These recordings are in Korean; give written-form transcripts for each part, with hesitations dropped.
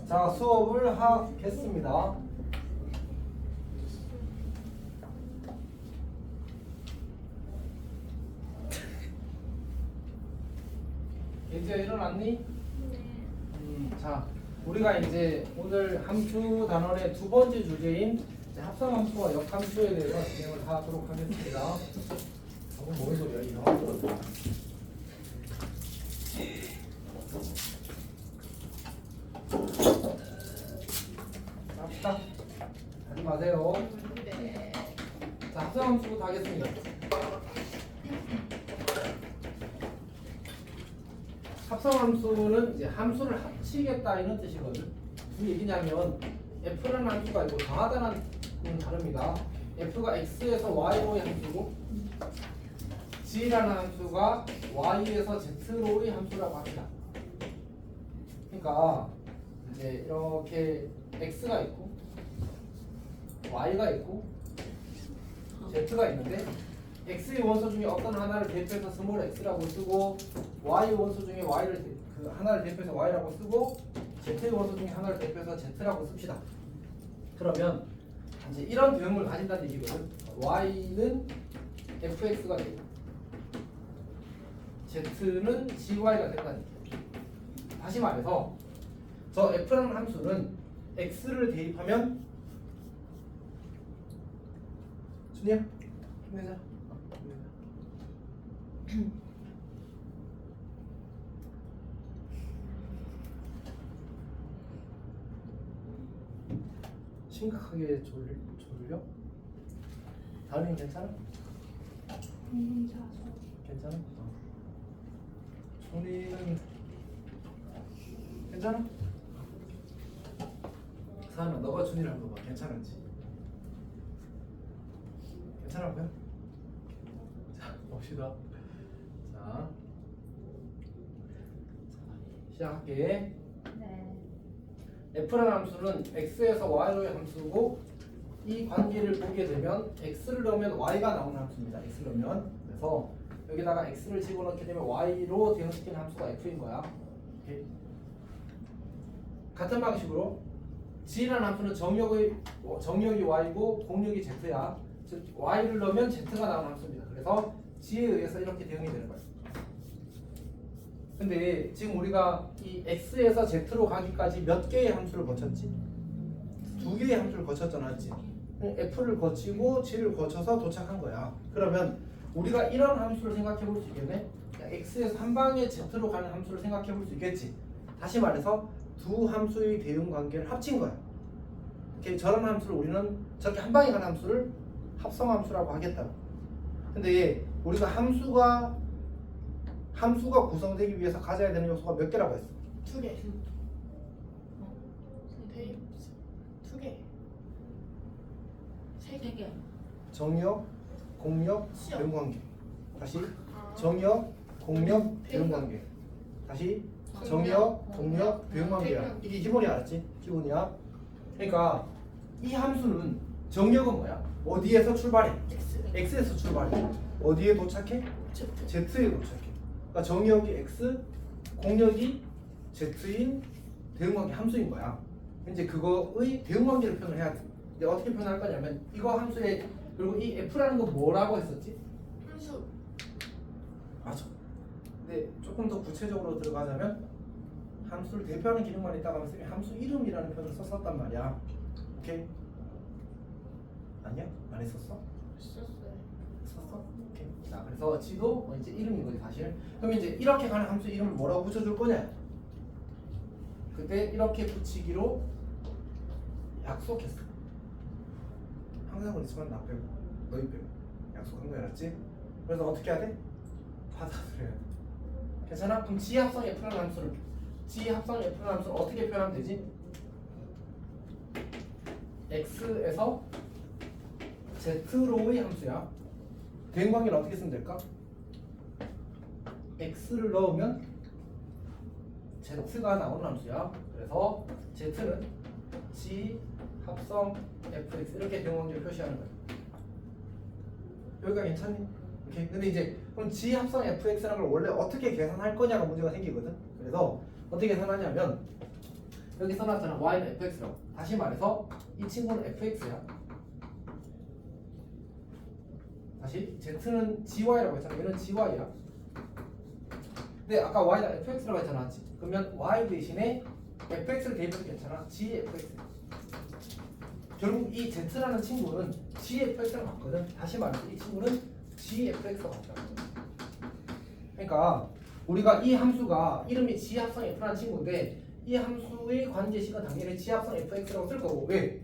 자, 수업을 하겠습니다. 이제 일어났니? 자, 우리가 이제 오늘 함수 단원의 두 번째 주제인 합성함수와 역함수에 대해서 진행을 하도록 하겠습니다. 뭔 소리야? 이상한 거. 합시다. 하지 마세요. 자, 합성함수부터 하겠습니다. 합성함수는 이제 함수를 합치겠다 이런 뜻이거든. 무슨 얘기냐면 f라는 함수가 있고 더하다는 건 다릅니다. f가 x에서 y로의 함수고 g라는 함수가 y에서 z로의 함수라고 합니다. 그러니까 이제 이렇게 x가 있고 y가 있고 z가 있는데 x의 원소 중에 어떤 하나를 대표해서 스몰 x라고 쓰고 y의 원소 중에 y를 그 하나를 대표해서 y라고 쓰고 z의 원소 중에 하나를 대표해서 z라고 씁시다. 그러면 이제 이런 대응을 가진다는 얘기거든. y는 fx가 되고 z는 gy가 된다는 얘기야. 다시 말해서 저 f라는 함수는 x를 대입하면 준이야 힘내자. 심각하게 졸려? 다은이 괜찮아? 괜찮아? 준이는 괜찮아? 사은아 너가 준이를 한번 봐. 괜찮은지? 괜찮아요? 자 봅시다. 자 시작할게. 네. f라는 함수는 x에서 y로의 함수고 이 관계를 보게 되면 x를 넣으면 y가 나오는 함수입니다. x를 넣으면 그래서 여기다가 x를 집어넣게 되면 y로 대응시키는 함수가 f인 거야. 오케이. 같은 방식으로 g라는 함수는 정역이 y고 공역이 z야. 즉 y를 넣으면 z가 나오는 함수입니다. 그래서 g에 의해서 이렇게 대응이 되는 거예요. 근데 지금 우리가 이 x에서 z로 가기까지 몇 개의 함수를 거쳤지? 두 개의 함수를 거쳤잖아, 그치? f를 거치고 g를 거쳐서 도착한 거야. 그러면 우리가 이런 함수를 생각해 볼 수 있겠네? x에서 한 방에 z로 가는 함수를 생각해 볼 수 있겠지? 다시 말해서 두 함수의 대응 관계를 합친 거야. 이렇게 저런 함수를 우리는 저렇게 한 방에 가는 함수를 합성함수라고 하겠다고. 근데 우리가 함수가 구성되기 위해서 가져야 되는 요소가 몇 개라고 했어? 두 개. 대입 두 개. 세 개. 정역, 공역, 시역. 대응관계. 다시 정역, 공역, 대응관계. 다시 정역, 공역, 대응관계야. 이게 기본이 알았지? 기본이야. 그러니까 이 함수는 정역은 뭐야? 어디에서 출발해? x에서 출발해. 어디에 도착해? z에 도착해. 그러니까 정역이 x, 공역이 z인 대응관계 함수인 거야. 이제 그거의 대응관계를 표현을 해야 돼. 이제 어떻게 표현할 거냐면 이거 함수에 그리고 이 f라는 건 뭐라고 했었지? 함수. 맞아. 근데 조금 더 구체적으로 들어가자면 함수를 대표하는 기능만 있다가 하면 쌤이 함수 이름이라는 표현을 썼단 말이야. 오케이? 아니야? 안 했었어? 썼어요. 썼어? 오케이. 자, 그래서 지도 이제 이름인 거지 사실. 그럼 이제 이렇게 가는 함수 이름을 뭐라고 붙여줄 거냐? 그때 이렇게 붙이기로 약속했어. 항상 그렇지만 나 빼고 너희 빼고 약속한 거 알았지? 그래서 어떻게 해야 돼? 받아들여야 돼. 괜찮아? 그럼 G합성 F라는 함수를 어떻게 표현하면 되지? X에서 Z로의 함수야. 대응관계는 어떻게 쓰면 될까? X를 넣으면 Z가 나오는 함수야. 그래서 Z는 G 합성 fx 이렇게 대응관계를 표시하는 거야. 여기가 괜찮니? 오케이. 근데 이제 그럼 G 합성 fx라는 걸 원래 어떻게 계산할 거냐가 문제가 생기거든. 그래서 어떻게 계산하냐면 여기 써놨잖아. y는 fx라고. 다시 말해서 이 친구는 fx야. 다시 z는 gy라고 했잖아. 얘는 gy야. 근데 아까 y가 fx라고 했잖아. 맞지? 그러면 y 대신에 fx를 대입해도 괜찮아. gfx. 결국 이 z라는 친구는 gfx랑 같거든. 다시 말해서 이 친구는 gfx가 같다. 그러니까 우리가 이 함수가 이름이 g합성 f라는 친구인데 이 함수의 관계식은 당연히 g합성 fx라고 쓸 거고. 왜?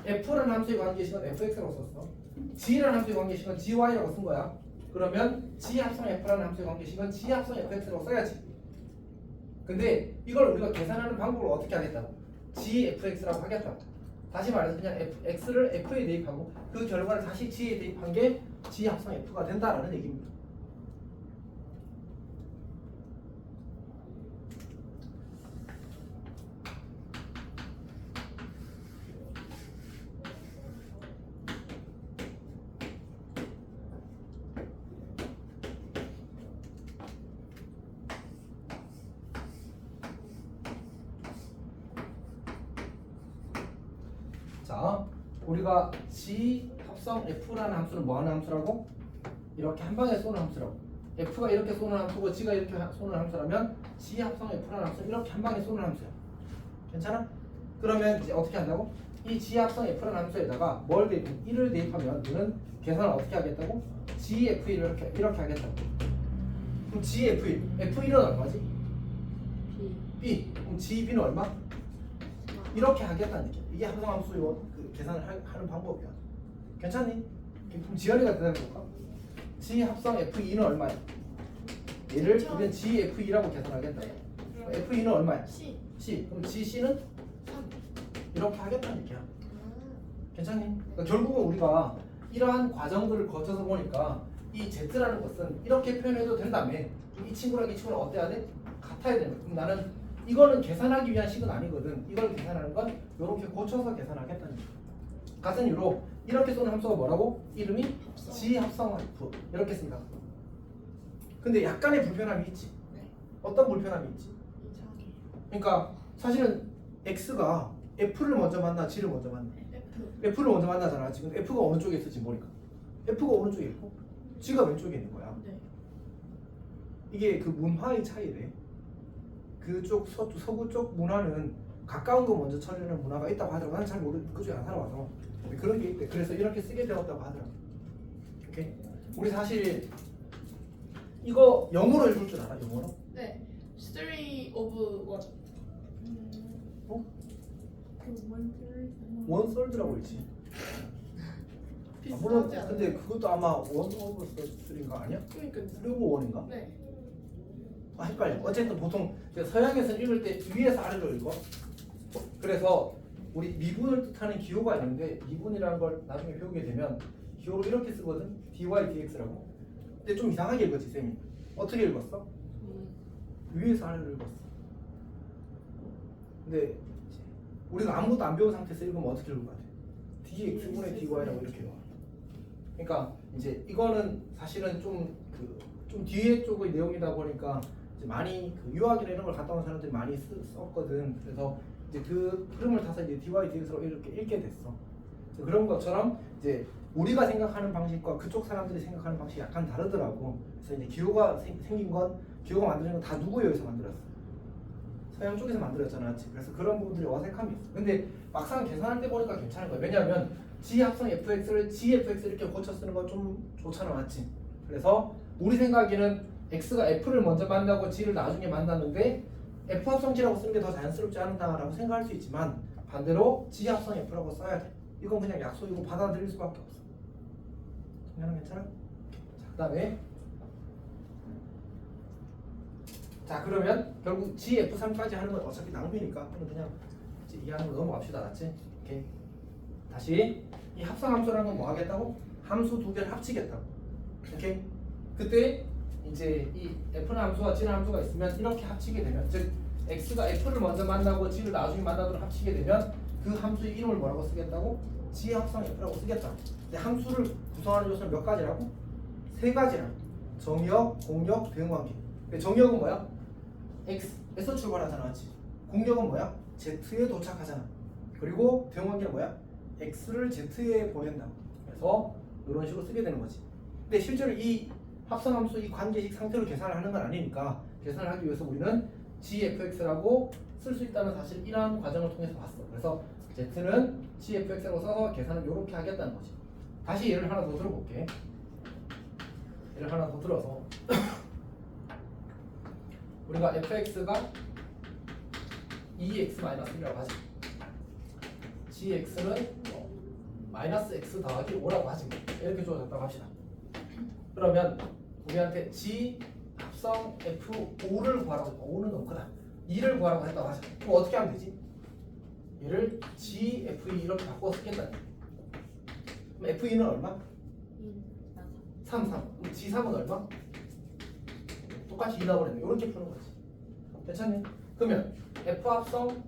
f라는 함수의 관계식은 fx라고 썼어. g라는 함수의 관계식은 gy라고 쓴 거야. 그러면 g합성 f라는 함수의 관계식은 g합성 fx라고 써야지. 근데 이걸 우리가 계산하는 방법을 어떻게 하겠다고? gfx라고 하겠다고. 다시 말해서 그냥 x를 f에 대입하고 그 결과를 다시 g에 대입한 게 g합성 f가 된다라는 얘기입니다. 자, 우리가 G 합성 F라는 함수는 뭐 하는 함수라고? 이렇게 한 방에 쏘는 함수라고. F가 이렇게 쏘는 함수고 G가 이렇게 쏘는 함수라면 G 합성 F라는 함수는 이렇게 한 방에 쏘는 함수야. 괜찮아? 그러면 이제 어떻게 한다고? 이 G 합성 F라는 함수에다가 뭘 대입? 1을 대입하면 너는 계산을 어떻게 하겠다고? GF1을 이렇게 하겠다고. 그럼 GF1, F1은 얼마지? B. 그럼 GB는 얼마? 이렇게 하겠다는 얘기야. 이게 합성함수의 그 계산을 하는 방법이야. 괜찮니? 그럼 지연이가 대답해볼까? G 합성 F2는 얼마야? 얘를 우리는 GF2라고 계산하겠다. F2는 얼마야? C. 그럼 GC는 3. 이렇게 하겠다는 얘기야. 괜찮니? 그러니까 결국은 우리가 이러한 과정들을 거쳐서 보니까 이 Z라는 것은 이렇게 표현해도 된다며. 이 친구랑 이 친구랑 어때야 돼? 같아야 되는 거야. 그럼 나는 이거는 계산하기 위한 식은 아니거든. 이걸 계산하는 건 이렇게 고쳐서 계산하겠다는 거야. 같은 이유로 이렇게 쏘는 함수가 뭐라고? 이름이 G 합성 F 이렇게 씁니다. 근데 약간의 불편함이 있지. 네. 어떤 불편함이 있지? 이상해. 그러니까 사실은 X가 F를 먼저 만나, G를 먼저 만나. F를 먼저 만나잖아. 지금 F가 어느 쪽에 있을지 모르니까. F가 오른쪽에 있고 G가 왼쪽에 있는 거야. 네. 이게 그 문화의 차이래. 그쪽 서구 쪽 문화는 가까운 거 먼저 처리하는 문화가 있다고 하더라고. 나는 잘 그쪽에 안 살아와서 그런 게 있대. 그래서 이렇게 쓰게 되었다고 하더라고. 오케이. 우리 사실 이거 영어로 읽을 줄 알아? 영어로? 네. 3 of 1. 어? 그 원솔드라고 있지. 물론 비슷하지 않아요? 근데 그것도 아마 원 오브 쓰리인가 아니야? 그러니까요. 그리고 원인가? 네. 아, 헷갈려. 어쨌든 보통 서양에서는 읽을 때 위에서 아래로 읽어. 그래서 우리 미분을 뜻하는 기호가 있는데 미분이라는 걸 나중에 배우게 되면 기호로 이렇게 쓰거든. dy dx라고. 근데 좀 이상하게 읽었지 쌤이. 어떻게 읽었어? 위에서 아래로 읽었어. 근데 우리가 아무것도 안 배운 상태에서 읽으면 어떻게 읽을 것 같아? dx분의 dy라고 이렇게 나와. 그러니까 이제 이거는 사실은 좀 뒤에 쪽의 내용이다 보니까 이제 많이 그 유학이나 이런 걸 갔다 온 사람들이 많이 썼거든. 그래서 이제 그 흐름을 타서 이제 dy dx로 이렇게 읽게 됐어. 그런 것처럼 이제 우리가 생각하는 방식과 그쪽 사람들이 생각하는 방식이 약간 다르더라고. 그래서 이제 기호가 생긴 건 기호가 만드는 건 다 누구에 의해서 만들었어? 서양 쪽에서 만들었잖아. 그래서 그런 부분들이 어색함이 있어. 근데 막상 계산할 때 보니까 괜찮은 거야. 왜냐하면 G 합성 fx를 gfx 이렇게 고쳐 쓰는 건 좀 좋잖아, 맞지? 그래서 우리 생각에는 x가 f를 먼저 만나고 g를 나중에 만났는데 f 합성 g라고 쓰는 게 더 자연스럽지 않다라고 생각할 수 있지만 반대로 g 합성 f라고 써야 돼. 이건 그냥 약속이고 받아들일 수밖에 없어. 그냥 괜찮아? 자, 그다음에 자 그러면 결국 gf3까지 하는 건 어차피 낭비니까 그냥 이제 이해하는 거 넘어갑시다. 알았지? 오케이. 다시 이 합성 함수라는 건 뭐 하겠다고? 함수 두 개를 합치겠다고. 오케이? 그때 이제 이 f는 함수와 g는 함수가 있으면 이렇게 합치게 되면 즉 x가 f를 먼저 만나고 g를 나중에 만나도록 합치게 되면 그 함수의 이름을 뭐라고 쓰겠다고? g 합성 f라고 쓰겠다고. 근데 함수를 구성하는 요소는 몇 가지라고? 세 가지라고. 정의역, 공역, 대응관계. 정의역은 뭐야? x에서 출발하잖아, 맞지? 공력은 뭐야? Z에 도착하잖아. 그리고 대응관계는 뭐야? X를 Z에 보낸다. 그래서 이런 식으로 쓰게 되는 거지. 근데 실제로 이 합성함수 이 관계식 상태로 계산을 하는 건 아니니까 계산을 하기 위해서 우리는 gfx라고 쓸 수 있다는 사실 이러한 과정을 통해서 봤어. 그래서 z는 gfx라고 써서 계산을 이렇게 하겠다는 거지. 다시 예를 하나 더 들어볼게. 예를 하나 더 들어서 우리가 fx가 2x-1이라고 하지. gx는 마이너스 x 더하기 5라고 하지. 이렇게 주어졌다고 합시다. 그러면 우리한테 g 합성 f5를 구하라고 했다. 5는 너무 크다. 2를 구하라고 했다고 하자. 그럼 어떻게 하면 되지? 얘를 g f2 이렇게 바꿔 쓰겠다. 그럼 f2는 얼마? 3. 그럼 g3은 얼마? 똑같이 2 나오겠네. 이렇게 푸는 거지. 괜찮니? 그러면 f 합성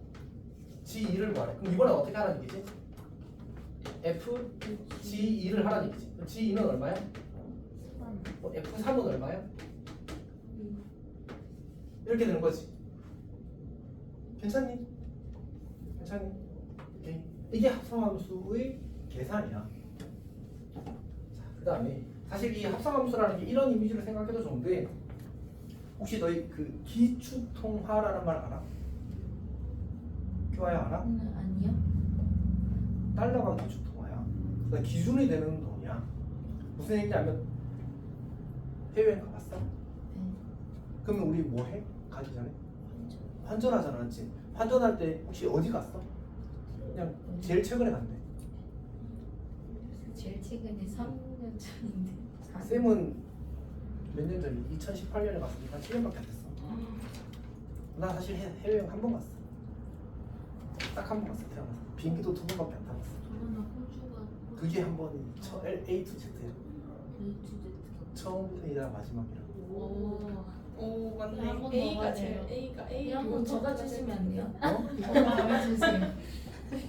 g2를 구하래. 그럼 이번에 어떻게 하라는 얘기지? f g2를 하라는 얘기지. 그럼 g2는 얼마야? f3은 얼마야? 이렇게 되는 거지. 괜찮니? 괜찮니? 오케이. 이게 합성함수의 계산이야. 자, 그 다음에 사실 이 합성함수라는 게 이런 이미지를 생각해도 좋은데 혹시 너희 그 기축통화라는 말 알아? 교화야 알아? 아니요. 달러가 기축통화야. 그러니까 기준이 되는 돈이야. 무슨 얘기냐면 해외여행 가봤어? 네. 그러면 우리 뭐 해? 가기 전에? 환전하잖아, 맞지? 환전할 때 혹시 어디 갔어? 그냥 제일 최근에 갔네. 제일 최근에 3년 전인데. 쌤은 몇 년 전에 2018년에 갔으니까 7년밖에 안 됐어. 나 사실 해외여행 한 번 갔어. 딱 한 번 갔어. 태어나서 비행기도 2번밖에 안 타봤어. 저는 호주가 그게 한 번이 A to Z야. 일주일. 처음이라 마지막이라. 오 한 맞네. 번 A가 더 제일 가네요. A가 A. 이런 거 적어주시면 안 돼요? 어? 적어주세요.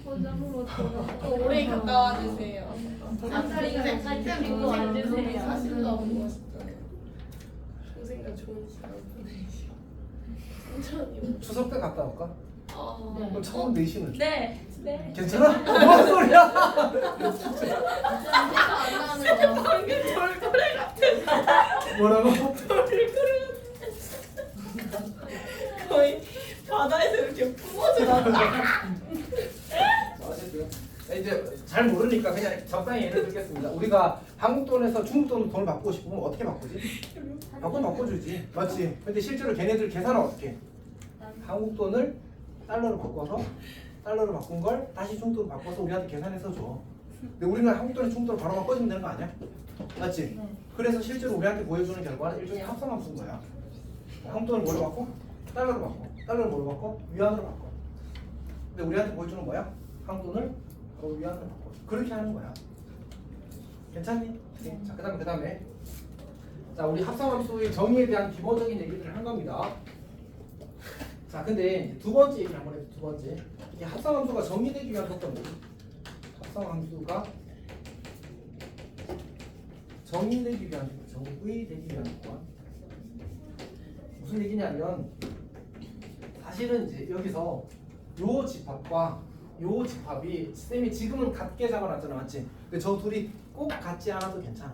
포장으로 좀 오래 갔다 와주세요. 잠깐 데리고 와주세요. 사실도 안 멋있잖아요. 동생과 좋은 시간 보내시고. 천천히. 추석 때 갔다 올까? 네. 그럼 처음 내신은? 네. 네. 괜찮아? 뭔 소리야? 안 나는 거. 돌고래 같은. 뭐라고? 돌고래 같은. 거의 바다에서 이렇게 뿜어져나온다. 어쨌든 이제 잘 모르니까 그냥 적당히 예를 들겠습니다. 우리가 한국 돈에서 중국 돈을 바꾸고 싶으면 어떻게 바꾸지? 바꿔주지, 맞지? 근데 실제로 걔네들 계산은 어떻게 해? 한국 돈을 달러로 바꿔서 달러로 바꾼 걸 다시 중국 돈으로 바꿔서 우리한테 계산해서 줘. 근데 우리는 한국 돈에 중국 돈을 바로 바꿔주면 되는 거 아니야? 맞지? 네. 그래서 실제로 우리한테 보여주는 결과는 일종의 합성함수인 거야. 한국 돈을 뭘로 바꿔? 달러로 바꿔. 달러를 뭘로 바꿔? 위안으로 바꿔. 근데 우리한테 보여주는 거야? 한국 돈을 위안으로 바꿔. 그렇게 하는 거야. 괜찮니? 네. 자, 그다음에 자, 우리 합성함수의 정의에 대한 기본적인 얘기를 한 겁니다. 자, 근데 두 번째 얘기를 한번 해줘. 두 번째, 이게 합성함수가 정의되기 위한 조건이 뭐지? 합성함수가 정의되기 위한 조건, 정의되기 위한 조건. 무슨 얘기냐면 사실은 이제 여기서 요 집합과 요 집합이 쌤이 지금은 같게 잡아놨잖아, 맞지? 근데 저 둘이 꼭 같지 않아도 괜찮아.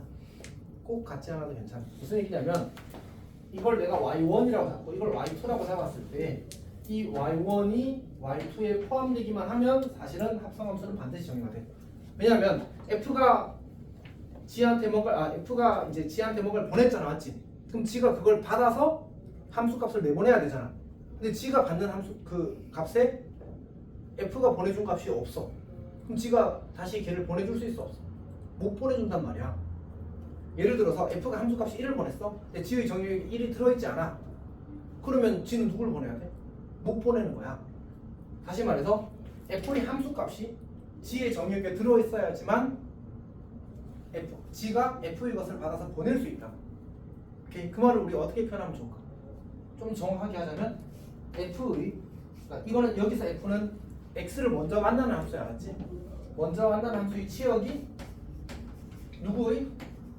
꼭 같지 않아도 괜찮아. 무슨 얘기냐면 이걸 내가 y1이라고 잡고 이걸 y2라고 잡았을 때 이 y1이 y2에 포함되기만 하면 사실은 합성함수는 반드시 정의가 돼. 왜냐하면 f가 g한테 f가 이제 g한테 뭔가를 보냈잖아, 맞지? 그럼 g가 그걸 받아서 함수값을 내보내야 되잖아. 근데 g가 받는 함수 그 값에 f가 보내준 값이 없어. 그럼 g가 다시 걔를 보내줄 수 있어, 없어? 못 보내준단 말이야. 예를 들어서 f가 함수값이 1을 보냈어. 근데 g의 정의역에 1이 들어있지 않아. 그러면 g는 누굴 보내야 돼? 못 보내는 거야. 다시 말해서 f의 함수값이 g의 정의역에 들어있어야지만 g가 f의 것을 받아서 보낼 수 있다. 오케이? 그 말을 우리 어떻게 표현하면 좋을까? 좀 정확하게 하자면 f의, 그러니까 이거는 여기서 f는 x를 먼저 만나는 함수야, 알았지? 먼저 만나는 함수의 치역이 누구의?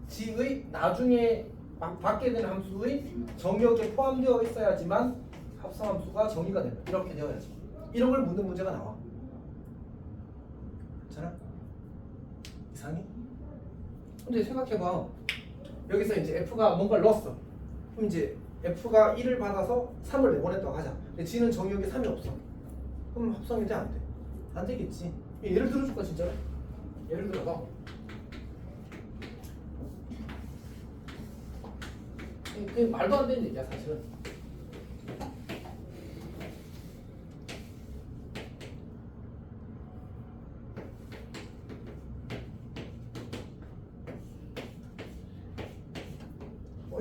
g의 나중에 받게 되는 함수의 정의역에 포함되어 있어야지만 합성함수가 정의가 된다. 이렇게 되어야지. 이런 걸 묻는 문제가 나와. 괜찮아? 이상해? 근데 생각해봐. 여기서 이제 F가 뭔가를 넣었어. 그럼 이제 F가 1을 받아서 3을 내보냈다고 하자. 근데 G는 정의역에 3이 없어. 그럼 합성이 돼? 안 돼? 안 되겠지. 예를 들어줄까 진짜로? 예를 들어서 그게 말도 안 되는 얘기야 사실은.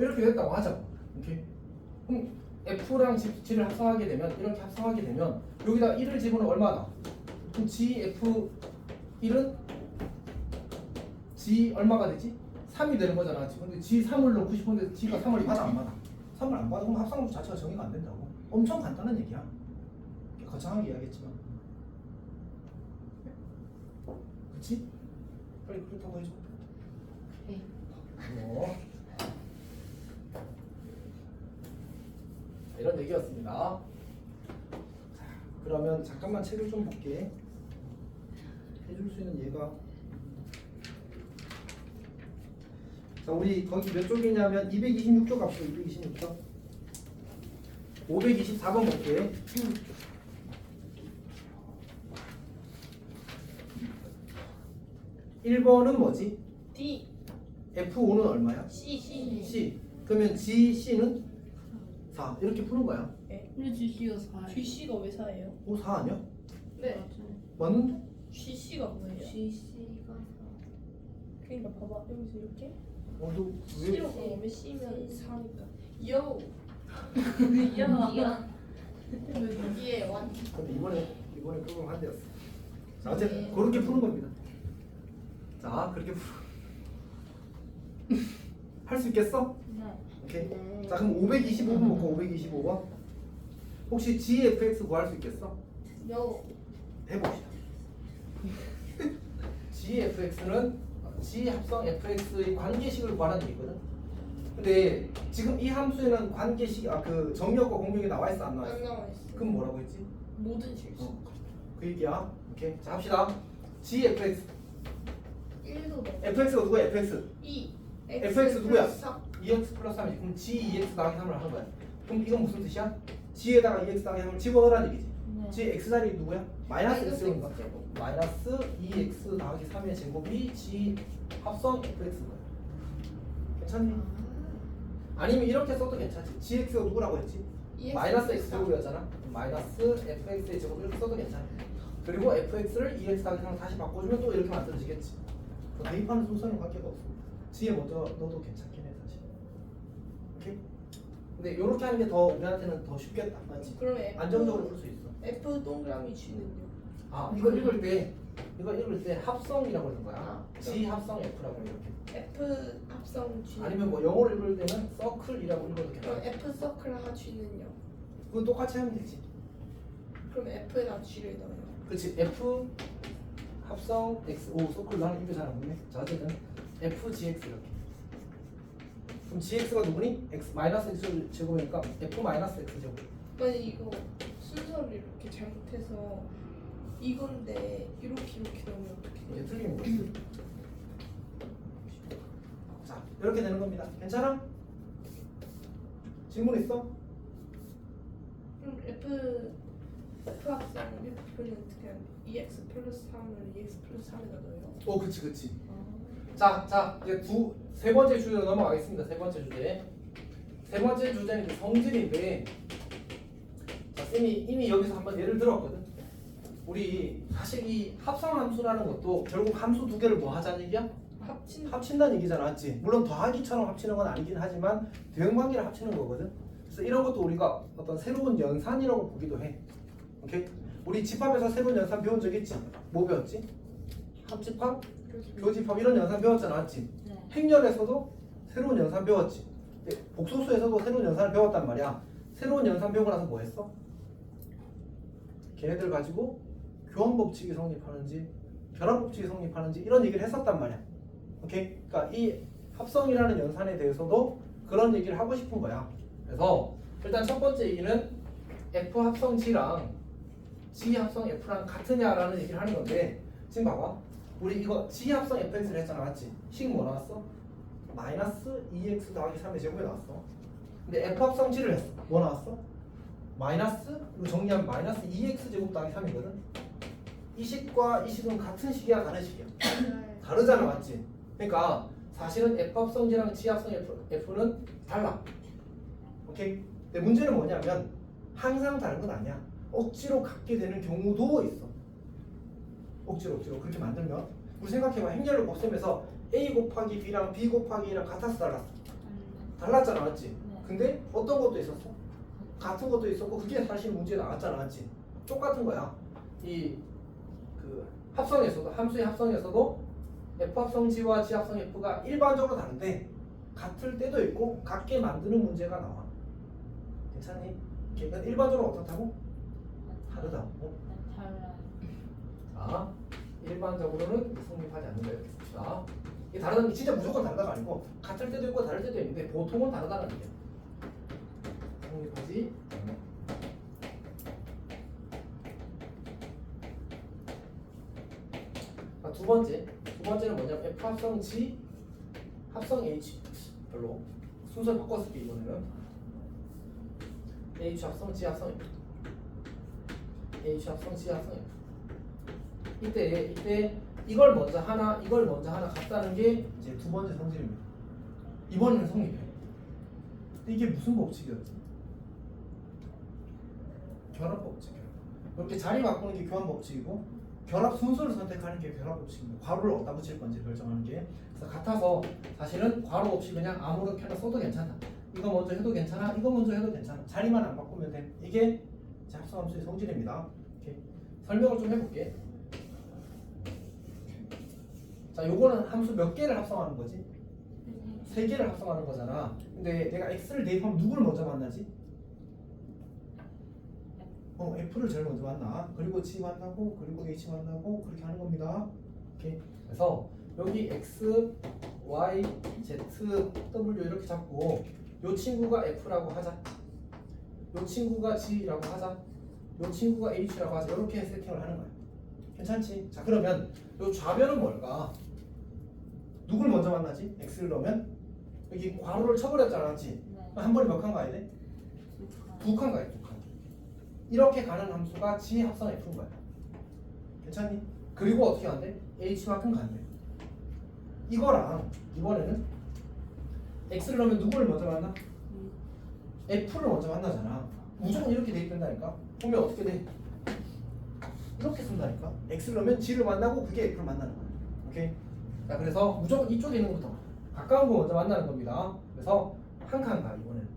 이렇게 됐다고 하자. 오케이. 그럼 F랑 G를 합성하게 되면 이렇게 합성하게 되면 여기다 1을 집으면 얼마나? 그럼 GF1은 G 얼마가 되지? 3이 되는 거잖아. 근데 G3을 넣고 싶은데 G가 3을 받아 안 받아? 3을 안 받아. 그럼 합성함수 자체가 정의가 안 된다고. 엄청 간단한 얘기야. 거창하게 이야기했지만. 그치? 빨리 그렇다고 해줘. 네. 이런 얘기였습니다. 자, 그러면 잠깐만 책을 좀 볼게. 해줄 수 있는 예가. 자, 우리 거기 몇 쪽이냐면 226쪽 갑시다. 226쪽. 524번 볼게. 1번은 뭐지? D F5는 얼마야? C C. 그러면 GC는 4. 이렇게 푸는 거야. 근데 GC가 4. GC가 왜 4예요? 5, 4 아니야? 네. 맞는데? GC가 뭐예요? GC가 4. 그러니까 봐봐 여기서 이렇게 너 왜? C로 그러면 C면 4니까 요 이야. 여기에 완 근데 이번에 조금 한대였어. 자, 어쨌든 그렇게 푸는 겁니다. 자, 그렇게 할 수 있겠어? 네. 오케이. 자, 그럼 525번 볼까? 525번. 혹시 GFX 구할 수 있겠어? 요 해봅시다. GFX는 G 합성 FX의 관계식을 구하는 얘기거든. 근데 지금 이 함수에는 관계식 그 정역과 공역이 나와 있어 안 나와 안 있어? 나와 있어. 그럼 뭐라고 했지? 모든 실수. 그 얘기야. 오케이. 자, 합시다. GFX. 1도 넣어. FX가 누구야? FX. 2 FX 누구야? 4 2x 플러스 3이지. 그럼 G2x 더하기 3을 하는 거야. 그럼 이건 무슨 뜻이야? G에다가 2x 더하기 3을 집어넣으라는 얘기지. 네. G x 자리 누구야? 마이너스 마이너스 x인 거. X 제곱. 마이너스 2x 더하기 3의 제곱이 G 합성 fx인 거야. 괜찮니? 아니면 이렇게 써도 괜찮지. gx가 누구라고 했지? 마이너스 x 제곱이었잖아. 마이너스 fx의 제곱 이렇게 써도 괜찮아. 그리고 fx를 2x 더하기 3을 다시 바꿔주면 또 이렇게 만들어지겠지. 그 대입하는 순서는 관계가 없어. G에 먼저 넣어도 괜찮긴 해 사실. 오케이? 근데 이렇게 하는 게 더 우리한테는 더 쉽겠다. 맞지? 그러면 F, 안정적으로 풀 수 있어. F 동그라미 G는요? 아, 이거 읽을 때 합성이라고 하는 거야. 아, G 합성 F라고 이렇게. F 합성 G. 아니면 뭐 영어로 읽을 때는 서클이라고 읽어도 그럼 괜찮아. F 서클 G는요? 그건 똑같이 하면 되지. 그럼 F에다 G를 넣어요. 그렇지. F 합성 X. 오, 서클 나는 입에 잘 안 붙네. 자, 어쨌든 F GX 이렇게. 그럼 GX가 누구니? X 마이너스 X 제곱이니까 F 마이너스 X 제곱. 만약 이거 순서를 이렇게 잘못해서 이건데 이렇게 넣으면 어떻게 이제 돼요? 틀린 거지. 자, 이렇게 되는 겁니다. 괜찮아? 질문 있어? 그럼 F 합성 이렇게 표현 어떻게 하면 2x 플러스 3을 2x 플러스 3에다 넣어요? 오, 그치. 자, 이제 세 번째 주제로 넘어가겠습니다. 세 번째 주제. 세 번째 주제는 이제 성질인데, 자, 쌤이 이미 여기서 한번 예를 들었거든. 우리 사실 이 합성함수라는 것도 결국 함수 두 개를 뭐 하자는 얘기야? 합친다는 얘기잖아, 맞지? 물론 더하기처럼 합치는 건 아니긴 하지만 대응관계를 합치는 거거든. 그래서 이런 것도 우리가 어떤 새로운 연산이라고 보기도 해. 오케이? 우리 집합에서 새로운 연산 배운 적 있지? 뭐 배웠지? 합집합, 교집합 이런 연산 배웠잖아, 맞지? 네. 행렬에서도 새로운 연산 배웠지. 근데 복소수에서도 새로운 연산을 배웠단 말이야. 새로운 연산 배우고 나서 뭐 했어? 걔네들 가지고 교환 법칙이 성립하는지 결합 법칙이 성립하는지 이런 얘기를 했었단 말이야. 오케이? 그러니까 이 합성이라는 연산에 대해서도 그런 얘기를 하고 싶은 거야. 그래서 일단 첫 번째 얘기는 F 합성 G랑 G 합성 F랑 같으냐라는 얘기를 하는 건데 지금 봐봐. 우리 이거 G 합성 fx를 했잖아, 맞지? 식 뭐 나왔어? 마이너스 2x 더하기 3의 제곱이 나왔어. 근데 F 합성 G를 했어. 뭐 나왔어? 마이너스, 이거 정리하면 마이너스 2x 제곱 더하기 3이거든. 이 식과 이 식은 같은 식이야, 다른 식이야? 다르잖아, 맞지? 그러니까 사실은 F 합성 G랑 G 합성 F는 달라. 오케이? 근데 문제는 뭐냐면 항상 다른 건 아니야. 억지로 갖게 되는 경우도 있어. 억지로 그렇게 만들면 우리 생각해봐. 행렬로 곱셈에서 A 곱하기 B랑 B 곱하기 A랑 같았어, 달랐어? 달랐잖아, 맞지? 근데 어떤 것도 있었어? 같은 것도 있었고 그게 사실 문제에 나왔잖아, 맞지? 똑같은 거야. 이 그 합성에서도 함수의 합성에서도 F 합성 G와 G 합성 F가 일반적으로 다른데 같을 때도 있고 같게 만드는 문제가 나와. 괜찮니? 그러니까 일반적으로 어떻다고? 다르다고. 달라요. 자, 일반적으로는 성립하지 않는다 이렇게 씁시다. 이게 다르다는 게 진짜 무조건 다르다가 아니고 같을 때도 있고 다를 때도 있는데 보통은 다르다는 얘기야. 성립하지 않는다. 두 번째는 뭐냐면 F 합성 G 합성 H 별로 순서를 바꿨을게. 이번에는 H 합성 G 합성 F H 합성 G 합성 F. 이때 이걸 먼저 하나 이걸 먼저 하나 같다는 게 이제 두 번째 성질입니다. 이번에는 성립해. 근데 이게 무슨 법칙이었지? 결합 법칙. 이렇게 자리 바꾸는 게 교환 법칙이고 결합 순서를 선택하는 게 결합 법칙입니다. 괄호를 어디다 붙일 건지 결정하는 게. 그래서 같아서 사실은 괄호 없이 그냥 아무렇게나 써도 괜찮아. 이거 먼저 해도 괜찮아. 이거 먼저 해도 괜찮아. 자리만 안 바꾸면 돼. 이게 합성함수의 성질입니다. 이렇게 설명을 좀 해볼게. 자, 요거는 함수 몇 개를 합성하는 거지? 세 개를 합성하는 거잖아. 근데 내가 x를 대입하면 누구를 먼저 만나지? f를 제일 먼저 만나. 그리고 g 만나고 그리고 h 만나고 그렇게 하는 겁니다. 오케이. 그래서 여기 x, y, z, w 이렇게 잡고 요 친구가 f라고 하자. 요 친구가 g라고 하자. 요 친구가 h라고 하자. 이렇게 세팅을 하는 거야. 괜찮지? 자, 그러면 요 좌변은 뭘까? 누굴 먼저 만나지? x를 넣으면 여기 괄호를 쳐버렸잖아, 맞지? 네. 한 번에 몇 칸 가야 돼? 두 칸 가야 돼, 두 칸. 이렇게 가는 함수가 G 합성 F인 거야. 괜찮니? 그리고 어떻게 한대? H만큼 간대. 이거랑 이번에는 X를 넣으면 누구를 먼저 만나? F를 먼저 만나잖아. 무조건 이렇게 돼 있단다니까. 보면 어떻게 돼? 이렇게 쓴다니까. X를 넣으면 G를 만나고 그게 F를 만나는 거야. 오케이? 자, 그래서 무조건 이쪽에 있는 것부터 가까운 거 먼저 만나는 겁니다. 그래서 한 칸 가, 이번에는.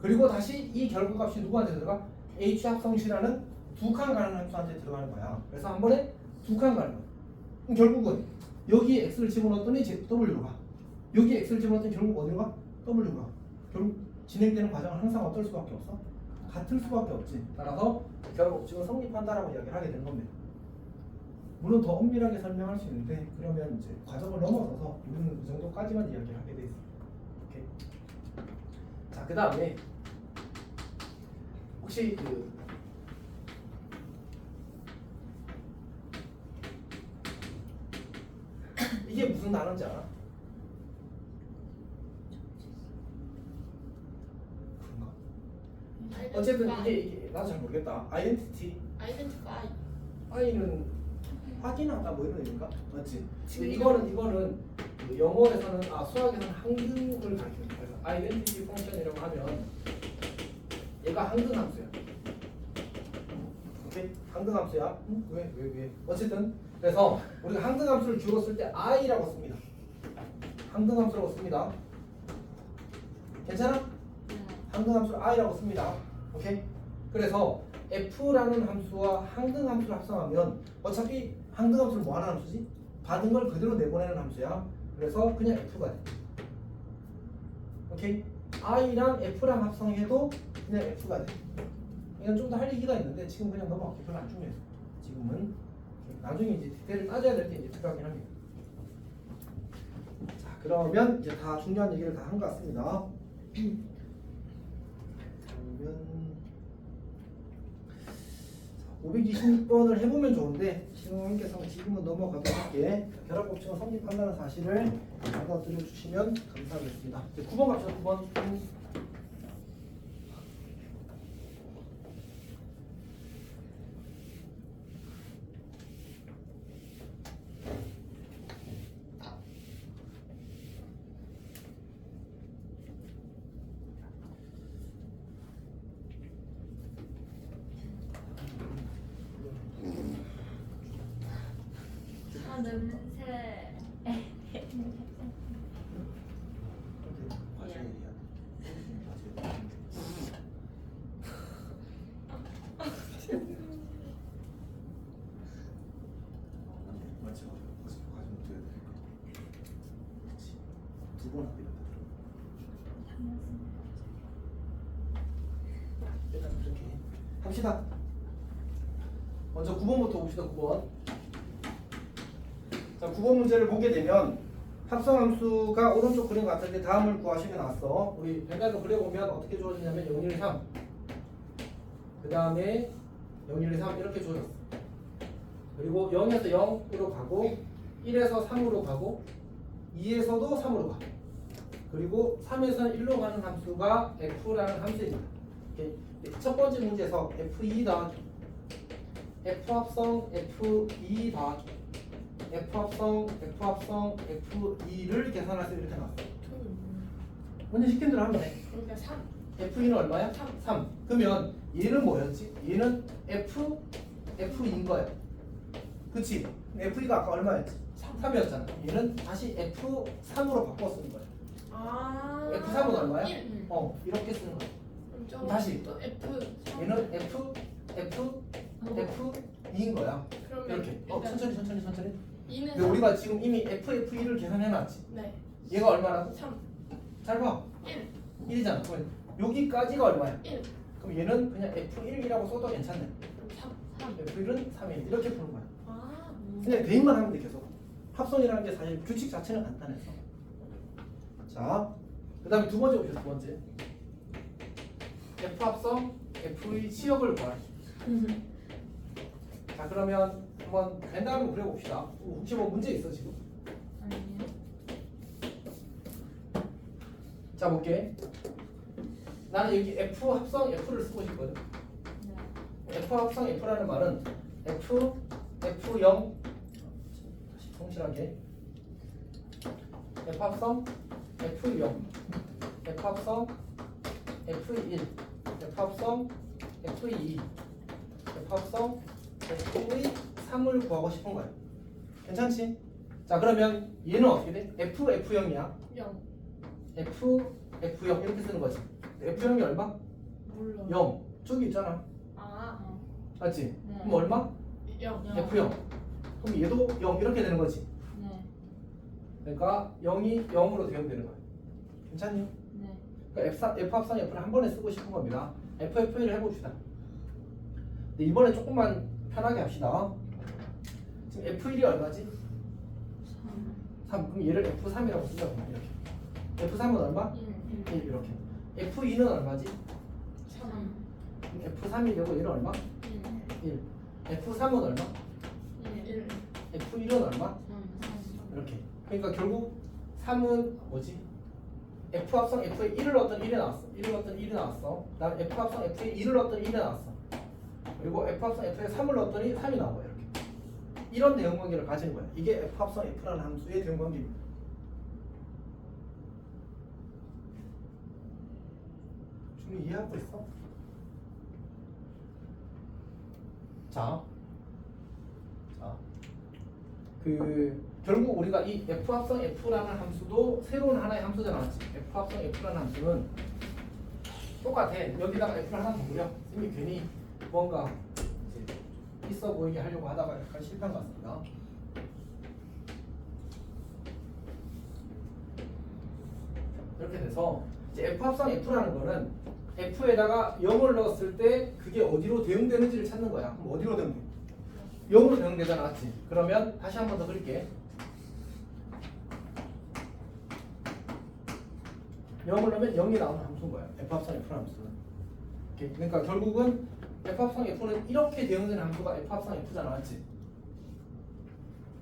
그리고 다시 이 결과값이 누구한테 들어가? H 합성 C라는 두 칸 가는 함수한테 들어가는 거야. 그래서 한 번에 두 칸 가는 거야. 그럼 결국은 여기 X를 집어넣었더니 W로 가. 여기 X를 집어넣었더니 결국 어디로 가? W로 가. 결국 진행되는 과정은 항상 어떨 수밖에 없어? 같을 수밖에 없지. 따라서 결국 법칙은 성립한다라고 이야기를 하게 되는 겁니다. 물론 더 엄밀하게 설명할 수 있는데 그러면 이제 과정을 넘어서서 우리는 이 정도까지만 이야기를 하게 돼 있어. 오케이. 자, 그 다음에 혹시 이게 무슨 단어인지 알아? 그런가? 어쨌든 이게 나도 잘 모르겠다. 아이덴티티. 아이덴티파이. I는 확인하다 뭐 이런 의미인가? 맞지? 근데 이거는 그 영어에서는 수학에서는 항등을 가리키는 거야. 그래서 아이덴티티 펑션이라고 하면 얘가 항등 함수야. 오케이? 항등 함수야. 왜? 어쨌든 그래서 우리가 항등 함수를 주로 쓸 때 I라고 씁니다. 항등 함수라고 씁니다. 괜찮아? 항등 함수를 I라고 씁니다. 오케이? 그래서 F라는 함수와 항등 함수를 합성하면 어차피 항등 함수를 뭐 하는 함수지? 받은 걸 그대로 내보내는 함수야. 그래서 그냥 F가 돼. 오케이? I랑 F랑 합성해도 그냥 F가 돼. 이건 좀 더 할 얘기가 있는데 지금 그냥 넘어갈게. 별로 안 중요해. 지금은 나중에 이제 디테일을 따져야 될 때 이제 필요하긴 합니다. 자, 그러면 이제 다 중요한 얘기를 다 한 것 같습니다. 그러면 526번을 해보면 좋은데 신호님께서 지금은 넘어가도록 할게. 결합 법칙은 성립한다는 사실을 받아들여 주시면 감사하겠습니다. 이제 9번 갑시다. 9번. 아 냄새. 두번 일단 그렇게 합시다. 먼저 9번부터 봅시다. 9번. 자, 9번 문제를 보게 되면 합성함수가 오른쪽 그림 같을 때 다음을 구하시면 나왔어. 우리 벤가로 그려보면 어떻게 주어지냐면 0, 1, 3. 그 다음에 0, 1, 3 이렇게 주어졌어. 그리고 0에서 0으로 가고 1에서 3으로 가고 2에서도 3으로 가. 그리고 3에서 1로 가는 함수가 f라는 함수입니다. 첫 번째 문제에서 f2 더하기 f 합성 f2 더하기 f 합성 f2를 계산할 때 이렇게 나왔어. 먼저 시킨 대로 하면 돼. 그러니까 3. f2는 얼마야? 3. 그러면 얘는 뭐였지? 얘는 f2인 거야. 그치? f2가 아까 얼마였지? 3이었잖아. 얘는 다시 f3으로 바꿔 쓰는 거야. 아. f3은 얼마야? 1. 이렇게 쓰는 거야. 그럼 다시. 또 F. 얘는 F2인 거야. 그러면 이렇게. 일단 천천히. 2는 근데 우리가 지금 이미 FF1을 계산해놨지. 네. 얘가 얼마라고? 3. 잘 봐. 1. 1이잖아. 그럼 여기까지가 얼마야? 1. 그럼 얘는 그냥 F1이라고 써도 괜찮네. 그럼 3. F1은 3일. 이렇게 푸는 거야. 아. 그냥 대입만 하면 돼 계속. 합성이라는 게 사실 규칙 자체는 간단해서. 자, 그 다음에 두 번째 봅시다. 두 번째. F 합성 F의 치역을 구하라. 자, 그러면 한번 벤다음을 그려봅시다. 혹시 뭐 문제 있어 지금? 아니요. 자, 볼게. 나는 여기 F 합성 F를 쓰고 싶거든. 네. F 합성 F라는 말은 F0 다시 통실하게 F 합성 F0 F 합성 F1 F 합성 F2 F 합성 F3을 구하고 싶은 거야. 괜찮지? 자, 그러면 얘는 어떻게 돼? F0이야. 0. F0 이렇게 쓰는 거지. F0이 얼마? 몰라. 0. 저기 있잖아. 아. 맞지? 네. 그럼 얼마? 0. F0. 그럼 얘도 0 이렇게 되는 거지. 네. 그러니까 0이 0으로 대응되는 거야. 괜찮니? 네. 그러니까 F 합성 F를 한 번에 쓰고 싶은 겁니다. FF1을 해봅시다. 근데 이번에 조금만 편하게 합시다. 지금 F1이 얼마지? 3. 그럼 얘를 F3이라고 쓰자고. 이렇게. F3은 얼마? 1. 1 이렇게. F2는 얼마지? 3. 그럼 F3이 되고 얘는 얼마? 1. 1. F3은 얼마? 1. F1은 얼마? 이렇게. 그러니까 결국 3은 뭐지? F 합성 F에 1을 넣었더니 1이 나왔어. 1을 넣었더니 1이 나왔어. 그다음 F 합성 F에 2를 넣었더니 1이 나왔어. 그리고 F 합성 F에 3을 넣었더니 3이 나와. 이렇게. 이런 대응 관계를 가지는 거야. 이게 F 합성 F라는 함수의 대응 관계입니다. 준이 이해하고 있어? 자, 결국 우리가 이 F 합성 F라는 함수도 새로운 하나의 함수가 나왔지. F 합성 F라는 함수는 똑같아. 여기다가 F를 하나 더 그려. 쌤이 괜히 뭔가 이제 있어 보이게 하려고 하다가 약간 실패한 것 같습니다. 이렇게 돼서 이제 F 합성 F라는 거는 F에다가 0을 넣었을 때 그게 어디로 대응되는지를 찾는 거야. 그럼 어디로 대응돼? 0으로 대응되잖아, 맞지? 그러면 다시 한 번 더 그릴게. 0을 넣으면 0이 나오는 함수인 거야. F 합성 F라는 함수는. 그러니까 결국은 f 합성 f는 이렇게 대응되는 함수가 f 합성 f잖아, 맞지?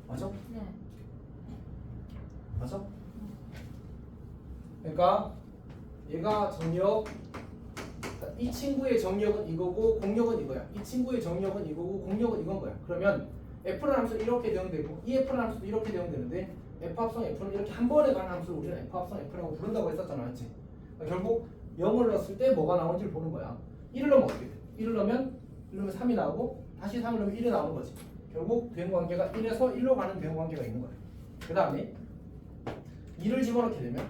맞아? 네. 맞아? 그러니까 얘가 정력, 이 친구의 정력은 이거고 공력은 이거야. 이 친구의 정력은 이거고 공력은 이건 거야. 그러면 f라는 함수는 이렇게 대응되고 이 f라는 함수도 이렇게 대응되는데 f 합성 f는 이렇게 한 번에 가는 함수를 우리는 f 합성 f라고 부른다고 했었잖아, 맞지? 그러니까 결국 0을 넣었을 때 뭐가 나오는지를 보는 거야. 1을 넣으면 어떻게 돼? 1을 넣으면 3이 나오고 다시 3을 넣으면 1이 나오는 거지. 결국 대응 관계가 1에서 1로 가는 대응 관계가 있는 거야. 그 다음에 2를 집어넣게 되면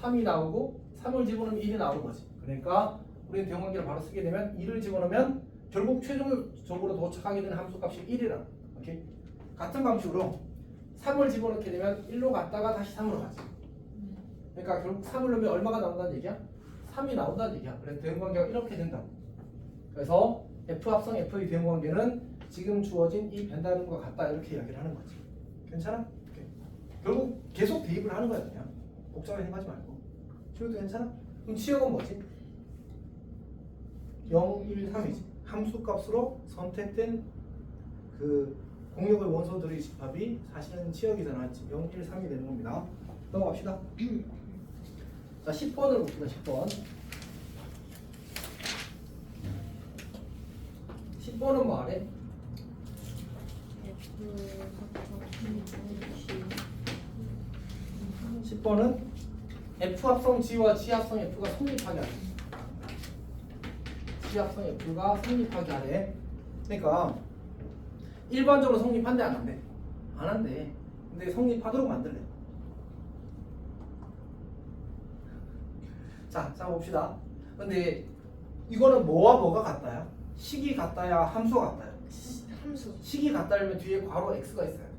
3이 나오고 3을 집어넣으면 1이 나오는 거지. 그러니까 우리는 대응 관계를 바로 쓰게 되면 2를 집어넣으면 결국 최종적으로 도착하게 되는 함수 값이 1이라. 오케이? 같은 방식으로 3을 집어넣게 되면 1로 갔다가 다시 3으로 가지. 그러니까 결국 3을 넣으면 얼마가 나온다는 얘기야? 3이 나온다는 얘기야. 그래서 대응 관계가 이렇게 된다고. 그래서 F 합성 F의 대응 관계는 지금 주어진 이 벤다름과 같다 이렇게 이야기를 하는 거지. 괜찮아? 오케이. 결국 계속 대입을 하는 거야 그냥. 복잡하게 생각하지 말고. 지금도 괜찮아? 그럼 치역은 뭐지? 0, 1, 3이지. 함수 값으로 선택된 그 공역의 원소들의 집합이 사실은 치역이잖아, 맞지? 0, 1, 3이 되는 겁니다. 넘어갑시다. 자, 10번을 봅시다. 10번. 10번은 뭐 하래? F 10번은 F 합성 G와 G 합성 F가 성립하게 하래. G 합성 F가 성립하게 하래. 그러니까 일반적으로 성립한대 안 한대? 안 한대. 근데 성립하도록 만들래. 자 봅시다. 근데 이거는 뭐와 뭐가 같다야? 식이 같다야, 함수가 같다야? 함수. 식이 같다면 뒤에 괄호 x가 있어야 돼.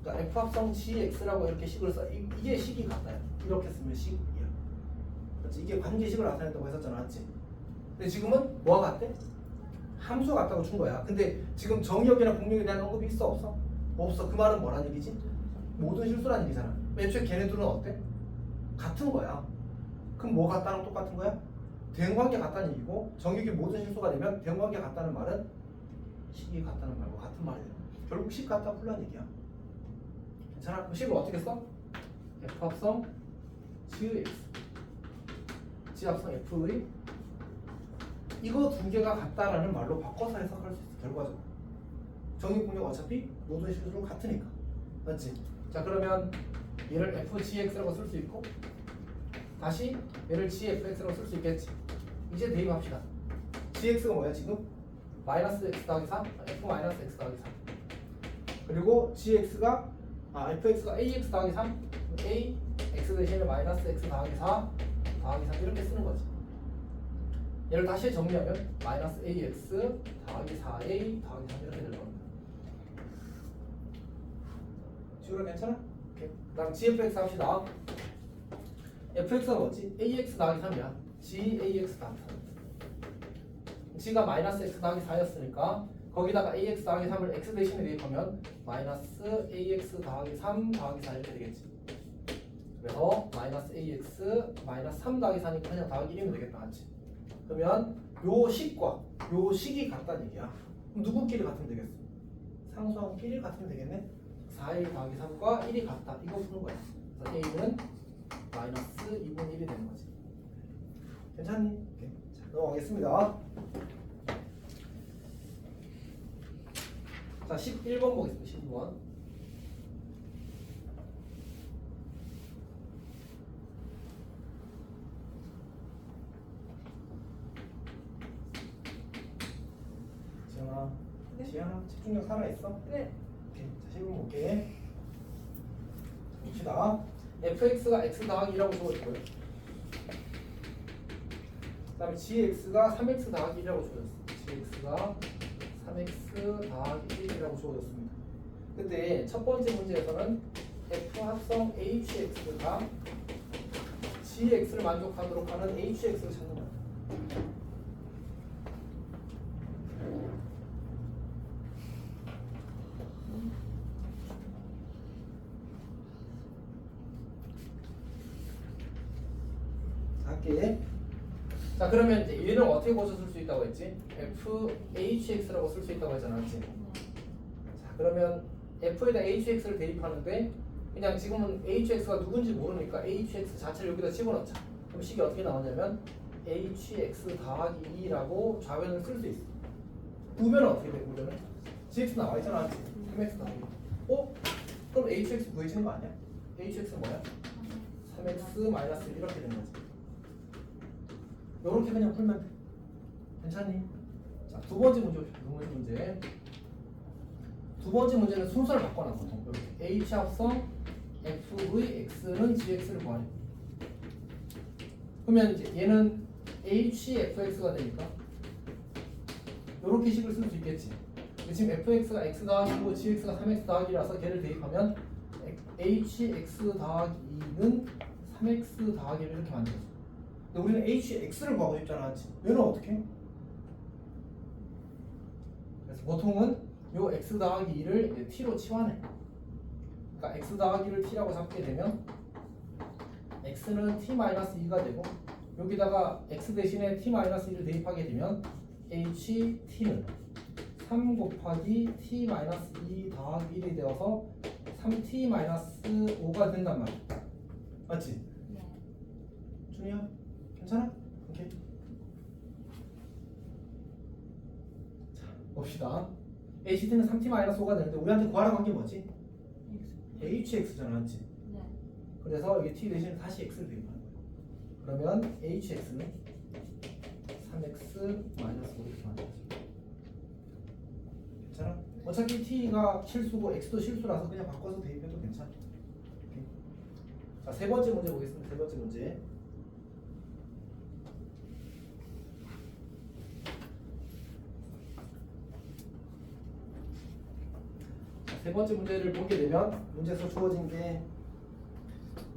그러니까 F 합성 gx라고 이렇게 식을 써. 이게 식이 같다야. 이렇게 쓰면 식이야. 그렇지? 이게 관계식을 나타낸다고 했었잖아, 맞지? 근데 지금은 뭐가 같대? 함수 같다고 준 거야. 근데 지금 정역이나 공역에 대한 언급이 있어 없어? 없어. 그 말은 뭐란 얘기지? 모든 실수란 얘기잖아. 애초에 걔네들은 어때? 같은 거야. 그럼 뭐 같다랑 똑같은 거야? 대응관계 같다는 얘기고 정역이 모든 실수가 되면 대응관계 같다는 말은 식이 같다는 말과 같은 말이에요. 결국 식 같다 풀란 얘기야. 괜찮아? 그럼 식을 어떻게 써? F 합성 GX G 합성 F의 이거 두 개가 같다라는 말로 바꿔서 해석할 수 있어. 결과적으로 정역 공역 어차피 모든 실수로 같으니까. 맞지? 자 그러면 얘를 FGX라고 쓸 수 있고 다시 얘를 GFX라고 쓸 수 있겠지. 이제 대입합시다. GX가 뭐야 지금? 마이너스 X 더하기 3? F 마이너스 X 더하기 3. 그리고 GX가 FX가 AX 더하기 3? A, X 대신에 마이너스 X 더하기 4 더하기 3 이렇게 쓰는 거지. 얘를 다시 정리하면 마이너스 AX 더하기 4A 더하기 3 이렇게 되는 겁니다. 지우라 괜찮아? 오케이. 그다음 GFX 합시다. fx가 뭐지? ax 더하기 3이야. gax 더하기 3. g가 마이너스 x 더하기 4였으니까 거기다가 ax 더하기 3을 x 대신에 대입하면 마이너스 ax 더하기 3 더하기 4 이렇게 되겠지. 그래서 마이너스 ax 마이너스 3 더하기 4니까 그냥 더하기 1이면 되겠다, 맞지? 그러면 요 식과 요 식이 같다는 얘기야. 그럼 누구끼리 같으면 되겠어? 상수항끼리 같으면 되겠네. 4a 더하기 3과 1이 같다. 이거 푸는 거야. 그래서 a는 마이너스 2분의 1이 되는 거지. 괜찮니? 오케이. 자, 넘어가겠습니다. 자, 11번 보겠습니다. 11번. 지영아, 네? 지영아, 집중력 살아있어? 네. 오케이. 자, 11번 볼게. 봅시다. fx가 x 더하기 2라고 주어졌고요. 그 다음에 gx가 3x 더하기 1이라고 주어졌어요. gx가 3x 더하기 1이라고 주어졌습니다. 근데 첫 번째 문제에서는 f 합성 hx가 gx를 만족하도록 하는 hx를 찾는 거예요. 할게. 자 그러면 이제 얘는 어떻게 고쳐 쓸 수 있다? 있다고 했지? FHX라고 쓸 수 있다고 했잖아, 맞지? 자, 그러면 F에다 HX를 대입하는데 그냥 지금은 HX가 누군지 모르니까 HX 자체를 여기다 집어넣자. 그럼 식이 어떻게 나오냐면 HX 더하기 2라고 좌변을 쓸 수 있어. 우변은 어떻게 돼? 우변은? GX 나와 있잖아, 맞지? 3X 더하기 2. 그럼 HX 구해지는 거 아니야? HX는 뭐야? 3X 마이너스 1 이렇게 되는 거지. 요렇게 그냥 풀면 돼. 괜찮니? 자, 두 번째 문제 봅시다. 두 번째 문제. 두 번째 문제는 순서를 바꿔놔, 보통. 이렇게. H 합성 F의 X는 GX를 구하래. 그러면 이제 얘는 HFX가 되니까 요렇게 식을 쓸 수 있겠지. 지금 fx가 x 더하기고 gx가 3x 더하기라서 걔를 대입하면 hx 더하기 2는 3x 더하기를 이렇게 만들어줘. 근데 우리는 hx를 구하고 싶잖아. 얘는 어떻게? 그래서 보통은 요 x 더하기 2를 이제 t로 치환해. 그러니까 x 더하기를 t라고 잡게 되면 x는 t-2가 되고 여기다가 x 대신에 t-2를 대입하게 되면 ht는 3 곱하기 t-2 더하기 1이 되어서 3t-5가 된단 말이야. 맞지? 네. 준이야? 괜찮아? 오케이. 자, 봅시다. HT는 3t-5가 되는데 우리한테 구하라고 한 게 뭐지? hx잖아, 맞지? 네. 그래서 이게 t 대신에 다시 x를 대입하는 거야. 그러면 hx는 3x-5 이렇게 만들어져. 괜찮아? 어차피 t가 실수고 x도 실수라서 그냥 바꿔서 대입해도 괜찮아. 오케이. 자, 세 번째 문제 보겠습니다. 세 번째 문제. 자, 세 번째 문제를 보게 되면 문제에서 주어진 게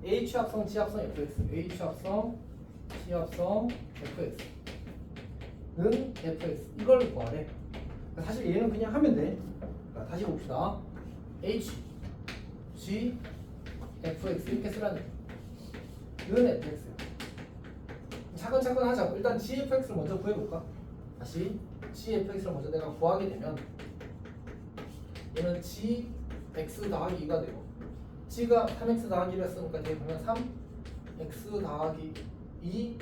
H 합성 G 합성 fx, H 합성 G 합성 fx는 fx 이걸 구하래. 사실 얘는 그냥 하면 돼. 자, 다시 봅시다. H, G, fx 이렇게 쓰라는 는 fx. 차근차근 하자. 일단 gfx를 먼저 구해볼까? 다시 gfx를 먼저 내가 구하게 되면 얘는 gx 더하기 2가 되고 g가 3x 더하기 1을 했으니까 뒤에 보면 3x 더하기 2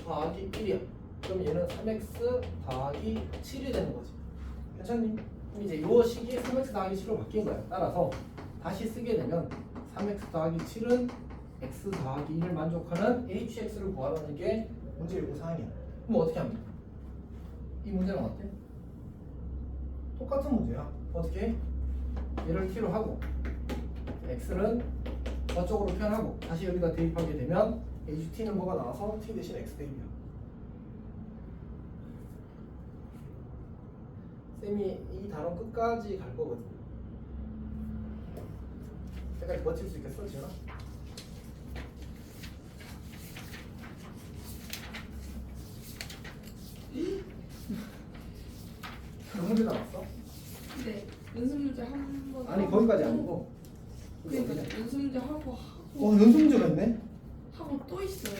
더하기 1이야. 그럼 얘는 3x 더하기 7이 되는 거지. 괜찮니? 그럼 이제 요 식이 3x 더하기 7로 바뀐 거야. 따라서 다시 쓰게 되면 3x 더하기 7은 x 더하기 2를 만족하는 hx를 구하라는 게 문제 요구사항이야. 그럼 어떻게 합니까? 이 문제는 어때? 똑같은 문제야. 어떻게? 얘를 t로 하고 x는 저쪽으로 표현하고 다시 여기다 대입하게 되면 ht는 뭐가 나와서 t 대신 x 대입이야. 쌤이 이 단어 끝까지 갈 거거든. 여기까지 버틸 수 있겠어, 지현아? 몇 문제 남았어? 네. 연습 문제 한 번. 아니 거기까지 아니고. 그러니까 연습 문제 하고 연습 문제가 있네? 하고 또 있어요.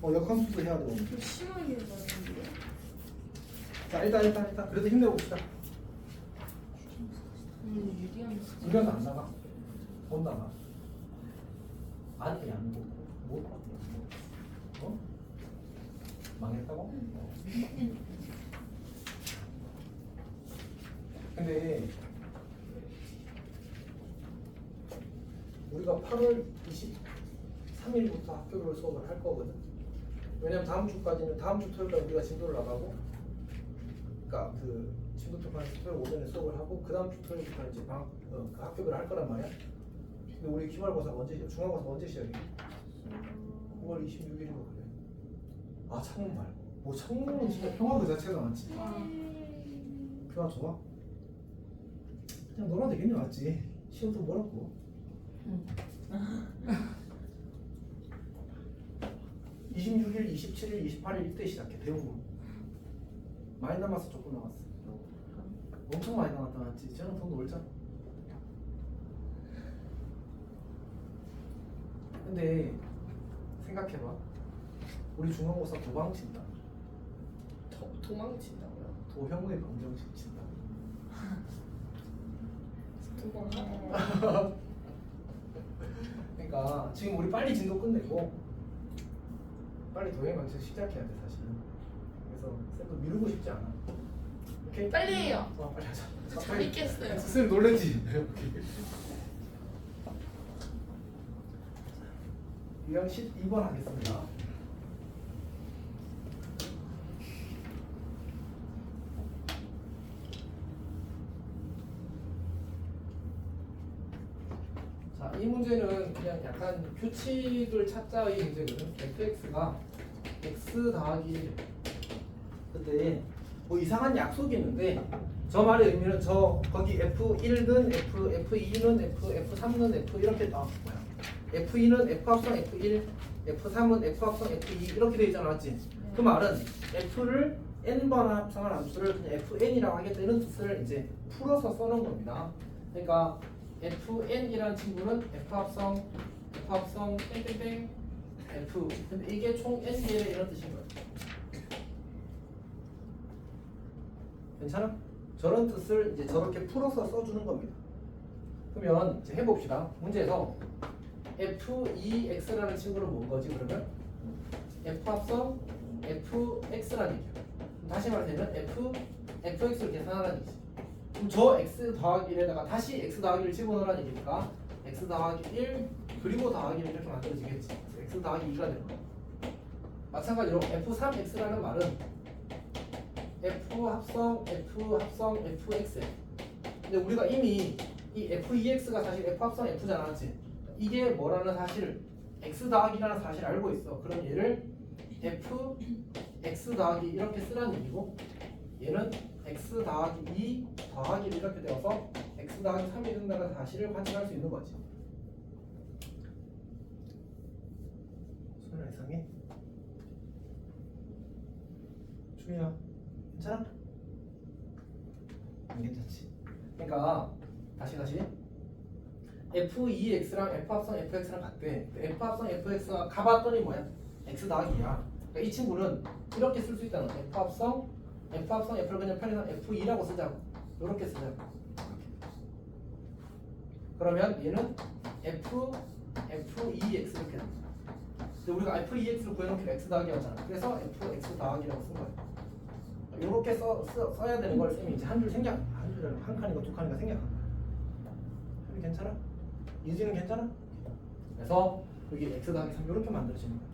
근데 역함수도 해야 되고. 좀 심하게 말하는데요. 자, 일단 그래도 힘내봅시다. 유리한 이건 안 나가. 못 나가. 아니 안 보고 못 봐. 어? 망했다고? 근데 우리가 8월 23일부터 학교별 수업을 할 거거든. 왜냐면 다음 주까지는 다음 주 토요일까지 우리가 진도를 나가고, 그러니까 그 진도 특파는 토요일 오전에 수업을 하고 그 다음 주 토요일부터 이제 그 학교별을 할 거란 말이야. 근데 우리 기말고사가 언제 중간고사 언제 시작해? 9월 26일인가 그래. 아 창문 말고. 뭐 창문은 진짜 평화 그 자체가 많지. 평화 좋아? 그냥 놀아도 되겠네, 맞지? 시험도 멀었고. 26일, 27일, 28일 이때 시작해. 배우고 많이 남았어, 조금 남았어. 엄청 많이 남았다, 맞지? 쟤는 돈 놀자. 근데 생각해봐. 우리 중간고사 도방 친다. 도망친다고요? 도형의 검정식 친다. 도망하다. 그러니까 지금 우리 빨리 진도 끝내고 빨리 도형 검정 시작해야 돼 사실은. 그래서 쌤도 미루고 싶지 않아. 오케이? 빨리 해요. 빨리 하자. 저 재밌겠어요. 쌤 놀랬지? 유형 12번 하겠습니다. 자, 이 문제는 그냥 약간 규칙을 찾자의 문제거든. fx가 x 더하기 1. 근데 뭐 이상한 약속이 있는데 저 말의 의미는 저 거기 f1는 f, f2는 f, f3는 f 이렇게 나와 뭐야? f2는 f 합성 f1, f3은 f 합성 f2 이렇게 돼 있잖아, 맞지? 그 말은 f를 n번 합성한 함수를 그냥 fn이라고 하겠다 이런 뜻을 이제 풀어서 써놓은 겁니다. 그러니까 fn이라는 친구는 f 합성 땡땡땡 f. 근데 이게 총 n개의 이런 뜻인 거예요. 괜찮아? 저런 뜻을 이제 저렇게 풀어서 써주는 겁니다. 그러면 이제 해봅시다. 문제에서 f2x라는 친구는 뭔 거지 그러면? f 합성 fx라는 얘기야. 다시 말하면 fx를 계산하라는 얘기지. 그럼 저 x 더하기 1에다가 다시 x 더하기 1 집어넣으라는 얘기니까 x 더하기 1 그리고 더하기 1 이렇게 만들어지겠지. 그래서 x 더하기 2가 되는 거야. 마찬가지로 f3x라는 말은 f 합성 fx야. 근데 우리가 이미 이 f2x가 사실 f 합성 f잖아, 그렇지? 이게 뭐라는 사실을 x 더하기라는 사실을 알고 있어. 그럼 얘를 f x 더하기 이렇게 쓰라는 얘기고 얘는 x 더하기 2 더하기 1 이렇게 되어서 x 더하기 3이 된다는 사실을 확인할 수 있는 거지. 소연아 이상해? 주희야 괜찮아? 안 괜찮지? 그러니까 다시 f2x랑 f 합성 fx랑 같대. f 합성 fx가 가봤더니 뭐야? x 더하기 2야. 그러니까 이 친구는 이렇게 쓸 수 있다는 거야. f 합성 f를 그냥 편해서 f2라고 쓰자고. 이렇게 쓰자고. 그러면 얘는 f2x 이렇게 됩니다. 근데 우리가 f2x를 구해놓기로 x 더하기였잖아. 그래서 fx 더하기라고 쓴 거야. 이렇게 써야 되는 걸 쌤이 이제 한 칸인가 두 칸인가 생략한 거야. 쌤이 괜찮아? 이지는 괜찮아? 그래서 여기 x 더하기 3 이렇게 만들어지는 거야.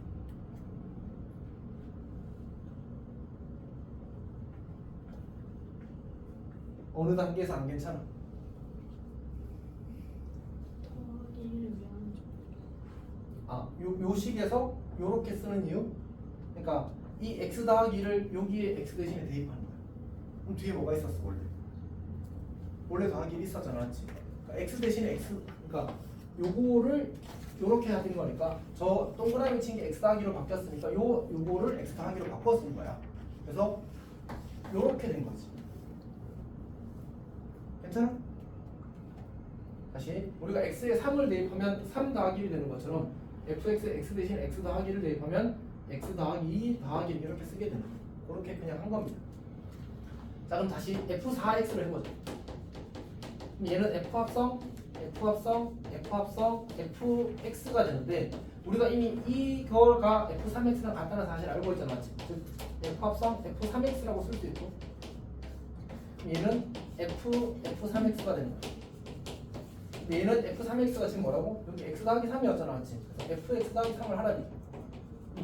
어느 단계에서 안 괜찮아? 요 식에서 요렇게 쓰는 이유? 그러니까 이 x 더하기를 여기에 x 대신에 대입하는 거야. 그럼 뒤에 뭐가 있었어 원래 더하기 1 있었잖아, 맞지? 그러니까 x 대신에 x, 그러니까 요거를 요렇게 해야 되는 거니까 저 동그라미 친 게 x 더하기로 바뀌었으니까 요거를 x 더하기로 바꿔 쓴 거야. 그래서 요렇게 된 거지. 괜찮아? 다시 우리가 x에 3을 대입하면 3 더하기 1이 되는 것처럼 fx에 x 대신에 x 더하기를 대입하면 x 더하기 2 더하기 1 이렇게 쓰게 되는 거예요. 그렇게 그냥 한 겁니다. 자 그럼 다시 f4x를 해보죠. 그럼 얘는 f 합성 fx가 되는데 우리가 이미 이거가 f3x랑 같다는 사실을 알고 있잖아. 즉 f 합성 f3x라고 쓸 수 있고 얘는 f3x가 되는 거야. 얘는 f3x가 지금 뭐라고? 여기 x 더하기 3이었잖아, 맞지? 그래서 fx 더하기 3을 하라니.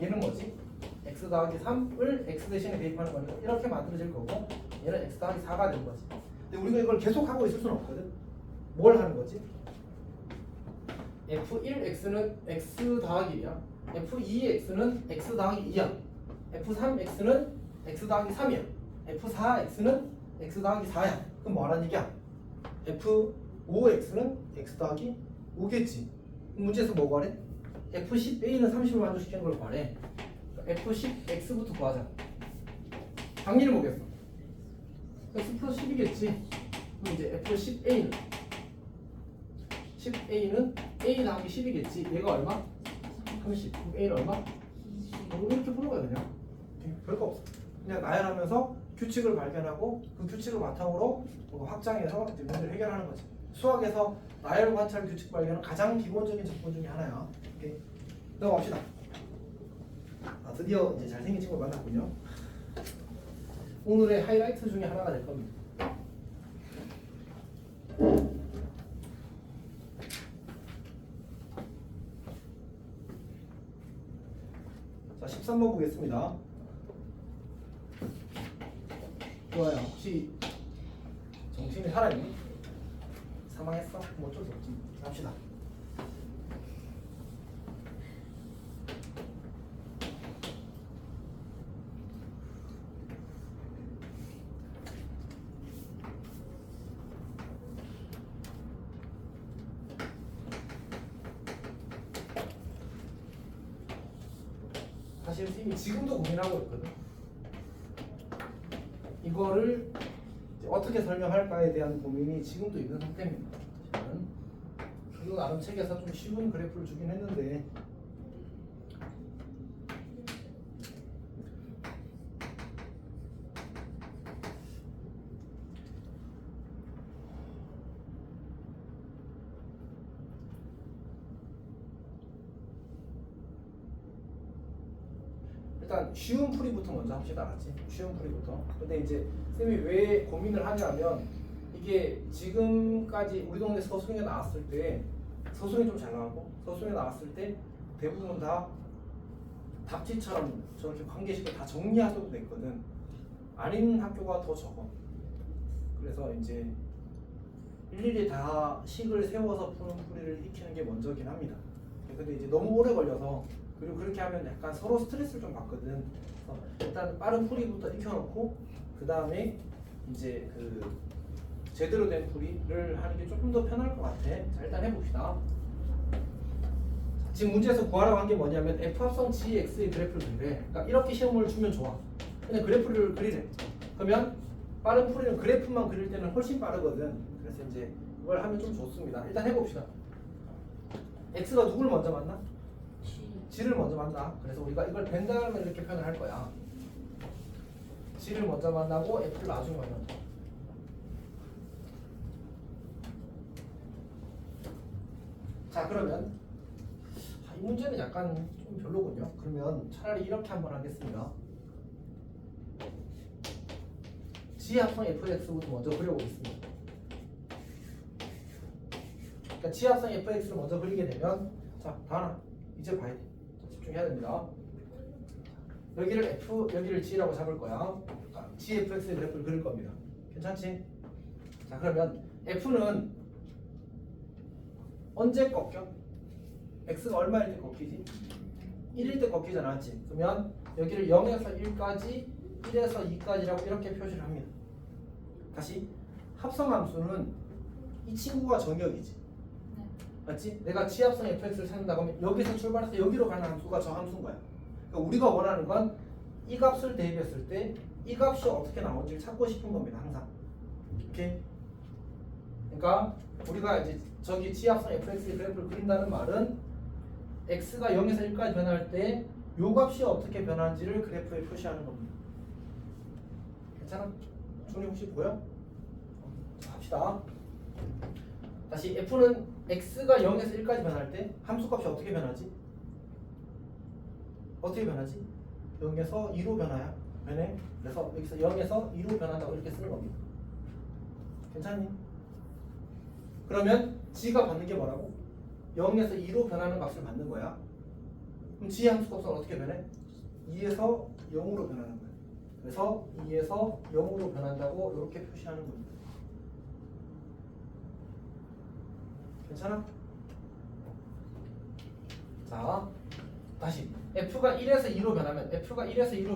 얘는 뭐지? x 더하기 3을 x 대신에 대입하는 거니까 이렇게 만들어질 거고 얘는 x 더하기 4가 되는 거지. 근데 우리가 이걸 계속 하고 있을 수는 없거든. 뭘 하는 거지? f1x는 x 더하기 1이야. f2x는 x 더하기 2야. f3x는 x 더하기 3이야. f4x는 x 더하기 4야. 그럼 뭐하라는 얘기야? f5x는 x 더하기 5겠지. 문제에서 뭐 구하래? f10a는 30을 만족시키는 걸 구하래. f10x부터 구하자. 당리를 보겠어. x 플러스 10이겠지. 그럼 이제 f10a는 10a는 a 더하기 10이겠지. 얘가 얼마? 30. 그럼 a는 얼마? 이렇게 풀어가야 되냐? 별거 없어. 그냥 나열하면서 규칙을 발견하고 그 규칙을 바탕으로 뭔가 확장해서 이제 문제를 해결하는 거지. 수학에서 나열 관찰 규칙 발견은 가장 기본적인 접근 중에 하나야. 오케이. 넘어갑시다. 드디어 이제 잘생긴 친구를 만났군요. 오늘의 하이라이트 중에 하나가 될 겁니다. 자, 13번 보겠습니다. 좋아요. 혹시 정신이 살아있니? 사망했어? 뭐 어쩔 수 없지. 갑시다. 사실 선생님이 지금도 고민하고 있거든. 이거를 이제 어떻게 설명할까에 대한 고민이 지금도 있는 상태입니다. 저는 그리고 나름 책에서 좀 쉬운 그래프를 주긴 했는데 일단 쉬운 풀이부터 먼저 합시다. 알았지? 쉬운 풀이부터. 근데 이제 쌤이 왜 고민을 하냐면 이게 지금까지 우리 동네 서술형에 나왔을 때 서술형이 좀 잘 나왔고 서술형에 나왔을 때 대부분 다 답지처럼 저렇게 관계식을 다 정리하셔도 됐거든. 아닌 학교가 더 적어. 그래서 이제 일일이 다 식을 세워서 푸는 풀이를 익히는 게 먼저긴 합니다. 근데 이제 너무 오래 걸려서 그리고 그렇게 하면 약간 서로 스트레스를 좀 받거든. 그래서 일단 빠른 풀이부터 익혀놓고 그 다음에 이제 그 제대로 된 풀이를 하는 게 조금 더 편할 것 같아. 자, 일단 해봅시다. 지금 문제에서 구하라고 한 게 뭐냐면 F합성 GX의 그래프를 그리래. 그러니까 이렇게 시험을 주면 좋아. 그냥 그래프를 그리래. 그러면 빠른 풀이는 그래프만 그릴 때는 훨씬 빠르거든. 그래서 이제 그걸 하면 좀 좋습니다. 일단 해봅시다. X가 누굴 먼저 만나? G를 먼저 만나. 그래서 우리가 이걸 벤 다음에 이렇게 표현을 할 거야. G를 먼저 만나고 F를 나중에 만난다. 자, 그러면 이 문제는 약간 좀 별로군요. 그러면 차라리 이렇게 한번 하겠습니다. G 합성 fx부터 먼저 그려보겠습니다. 그러니까 G 합성 fx를 먼저 그리게 되면 자, 다나 이제 봐야 돼. 집중해야 됩니다. 여기를 F, 여기를 G라고 잡을 거야. GFX의 그래프를 그릴 겁니다. 괜찮지? 자, 그러면 F는 언제 꺾여? X가 얼마일 때 꺾이지? 1일 때 꺾이잖아, 맞지? 그러면 여기를 0에서 1까지, 1에서 2까지라고 이렇게 표시를 합니다. 다시 합성함수는 이 친구가 정역이지. 맞지? 내가 G합성 fx를 찾는다고 하면 여기서 출발해서 여기로 가는 함수가 저 함수인 거야. 그러니까 우리가 원하는 건 이 값을 대입했을 때 이 값이 어떻게 나오는지를 찾고 싶은 겁니다. 항상. 오케이? 그러니까 우리가 이제 저기 G합성 fx의 그래프를 그린다는 말은 x가 0에서 1까지 변할 때 요 값이 어떻게 변하는지를 그래프에 표시하는 겁니다. 괜찮아? 준이 혹시 보여? 자, 합시다. 다시 f는 x가 0에서 1까지 변할 때 함수값이 어떻게 변하지? 어떻게 변하지? 0에서 2로 변화야. 변해. 그래서 여기서 0에서 2로 변한다고 이렇게 쓰는 겁니다. 괜찮니? 그러면 g가 받는 게 뭐라고? 0에서 2로 변하는 값을 받는 거야. 그럼 g의 함수값은 어떻게 변해? 2에서 0으로 변하는 거야. 그래서 2에서 0으로 변한다고 이렇게 표시하는 겁니다. 괜찮아? 자, 다시 f가 1에서 2로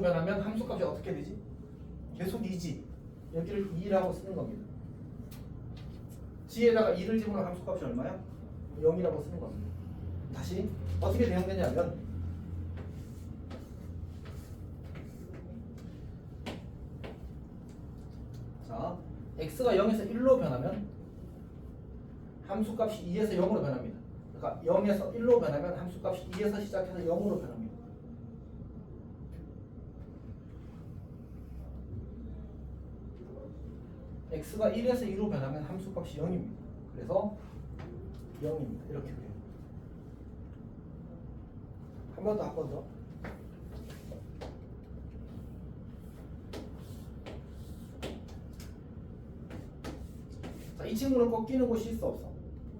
변하면 함수값이 어떻게 되지? 계속 2지. 여기를 2라고 쓰는 겁니다. g에다가 2를 집어넣으면 함수값이 얼마야? 0이라고 쓰는 겁니다. 다시 어떻게 대응되냐면 자, x가 0에서 1로 변하면 함수값이 2에서 0으로 변합니다. 그러니까 0에서 1로 변하면 함수값이 2에서 시작해서 0으로 변합니다. x가 1에서 2로 변하면 함수값이 0입니다. 그래서 0입니다. 이렇게 그려요. 한 번 더, 한 번 더. 자, 이 친구는 꺾이는 곳이 있어,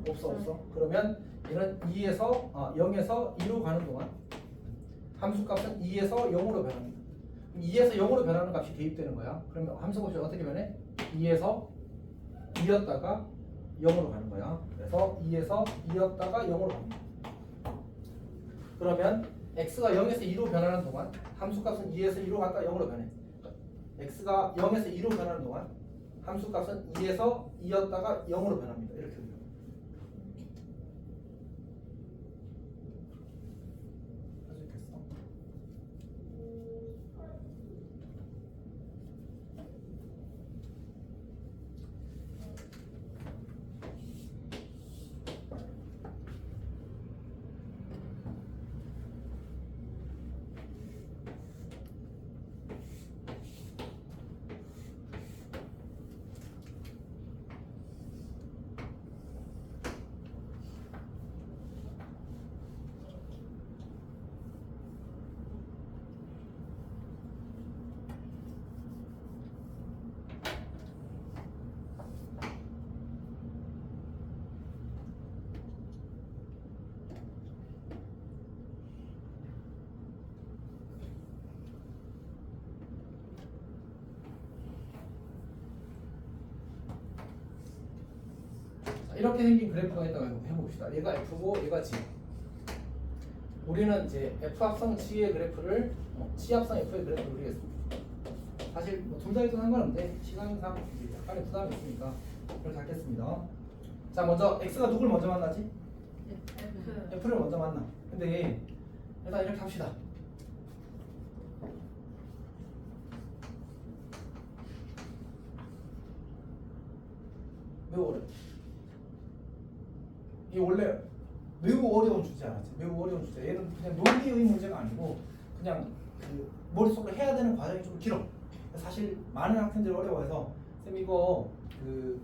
없어? 없어. 그러면 얘는 0에서 2로 가는 동안 함수값은 2에서 0으로 변합니다. 2에서 0으로 변하는 값이 대입되는 거야. 그러면 함수값이 어떻게 변해? 2에서 2였다가 0으로 가는 거야. 그래서 2에서 2였다가 0으로 갑니다. 그러면 x가 0에서 2로 변하는 동안 함수값은 2에서 2로 갔다 0으로 변해. x가 0에서 2로 변하는 동안 함수값은 2에서 2였다가 0으로 변합니다. 이렇게 돼요. 해주겠어? 이렇게 생긴 그래프가 있다고 해봅시다. 얘가 F고 얘가 G. 우리는 이제 F 합성 G의 그래프를 G 합성 F의 그래프를 그리겠습니다. 사실 둘 다 해도 상관없는데 시간상 약간의 부담이 있으니까 이렇게 하겠습니다. 자, 먼저 X가 누굴 먼저 만나지? F. F를 먼저 만나. 근데 일단 이렇게 합시다. 매우 어려워. 이게 원래 매우 어려운 주제 알았지? 매우 어려운 주제. 얘는 그냥 논리의 문제가 아니고 그냥 그 머릿속으로 해야 되는 과정이 좀 길어. 사실 많은 학생들이 어려워해서 쌤 이거 그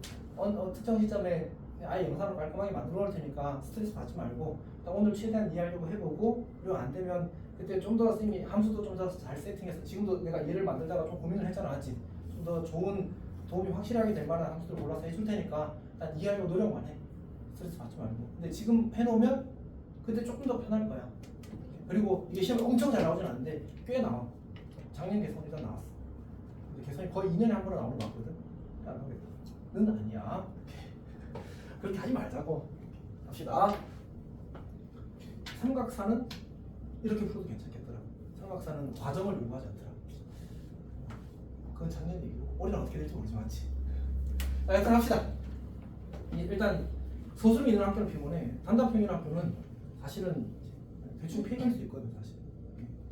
특정 시점에 아예 영상을 깔끔하게 만들어 놓을 테니까 스트레스 받지 말고 일단 오늘 최대한 이해하려고 해보고 그리고 안 되면 그때 좀 더 쌤이 함수도 좀 더 잘 세팅해서 지금도 내가 얘를 만들다가 좀 고민을 했잖아, 맞지? 좀 더 좋은 도움이 확실하게 될 만한 함수를 골라서 해줄 테니까 일단 이해하려고 노력만 해. 스트레스 받지 말고. 근데 지금 해놓으면 그때 조금 더 편할 거야. 그리고 이게 시험에 엄청 잘 나오진 않는데 꽤 나와. 작년 개선 일단 나왔어. 근데 개선이 거의 2년에 한 번 나오는 거 같거든. 는 아니야. 그렇게 하지 말자고. 합시다. 삼각사는 이렇게 풀어도 괜찮겠더라. 삼각사는 과정을 요구하지 않더라. 그건 작년 얘기고 올해는 어떻게 될지 모르지만 맞지. 자, 일단 합시다. 일단 소수미 있는 학교는 피곤해. 단답형인 학교는 사실은 대충 피해갈 수 있거든 사실.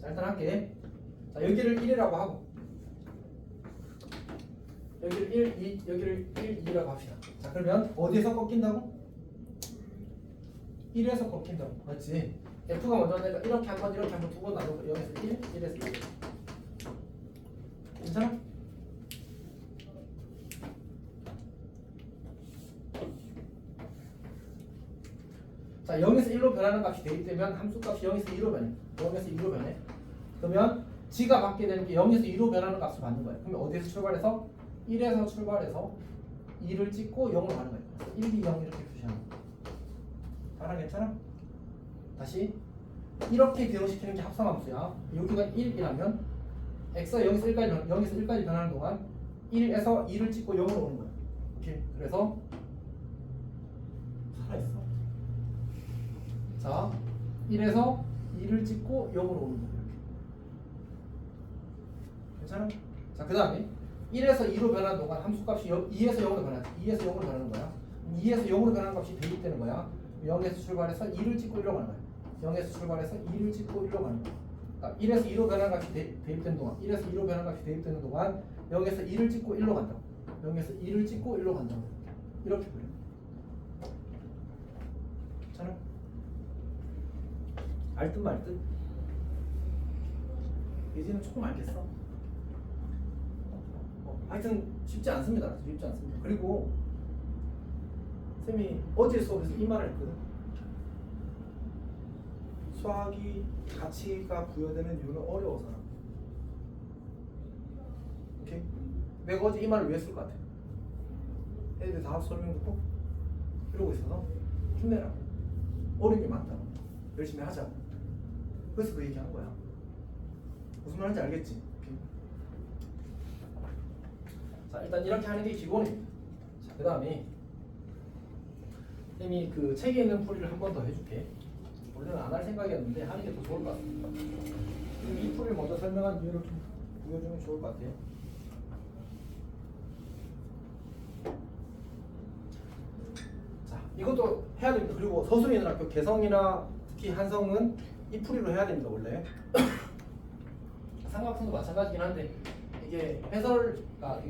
자, 일단 할게. 자, 여기를 1이라고 하고 여기를 1, 2, 여기를 1, 2라고 합시다. 자, 그러면 어디에서 꺾인다고? 1에서 꺾인다고. 맞지? F가 먼저 내가 이렇게 한 번, 이렇게 한 번 두 번 나누고 0에서 1, 1에서 1. 괜찮아? 자, 0에서 1로 변하는 값이 대입되면 함수값이 0에서 2로 변해. 0에서 2로 변해. 그러면 G가 받게 되는 게 0에서 2로 변하는 값을 받는 거예요. 그러면 어디에서 출발해서? 1에서 출발해서 2를 찍고 0으로 가는 거예요. 그래서 1, 2, 0 이렇게 표시하는 거예요. 하나 괜찮아? 다시 이렇게 변형시키는 게 합성함수야. 여기가 1이라면 x가 0에서 1까지 변하는 동안 1에서 2를 찍고 0으로 오는 거야. 오케이. 그래서 살아있어. 자, 1에서 2를 찍고 0으로 오는 거야. 괜찮아? 자, 그 다음에 1에서 2로 변하는 동안 함수값이 2에서 0으로 변하지. 2에서 0으로 변하는 거야. 2에서 0으로 변하는 값이 대입되는 거야. 0에서 출발해서 2를 찍고 1로 가는 거야. 0에서 출발해서 2를 찍고 1로 가는 거야. 그러니까 1에서 2로 변하는 값이 대입되는 동안 1에서 2로 변하는 값이 대입되는 동안 0에서 2를 찍고 1로 간다고. 0에서 2를 찍고 1로 간다고. 이렇게 그려. 괜찮아? 알듯 말듯. 이제는 조금 알겠어. 하여튼 쉽지 않습니다. 쉽지 않습니다. 그리고 쌤이 어제 수업에서 이 말을 했거든. 수학이 가치가 부여되는 이유는 어려워서라. 오케이? 내가 어제 이 말을 왜 했을 것 같아? 애들 다 설명 듣고 이러고 있어서 힘내라. 어려운 게 많다. 열심히 하자. 그래서 그 얘기한 거야. 무슨 말인지 알겠지? 오케이? 자, 일단 이렇게 하는 게 기본입니다. 자, 그 다음에 쌤이 그 책에 있는 풀이를 한 번 더 해줄게. 원래는 안 할 생각이었는데 하는 게 더 좋을 것 같습니다. 이 풀을 먼저 설명한 이유를 좀 보여주면 좋을 것 같아요. 자, 이것도 해야 됩니다. 그리고 서술이는 학교 개성이나 특히 한성은 이 풀이로 해야 됩니다. 원래 삼각형도 마찬가지긴 한데 이게 해설가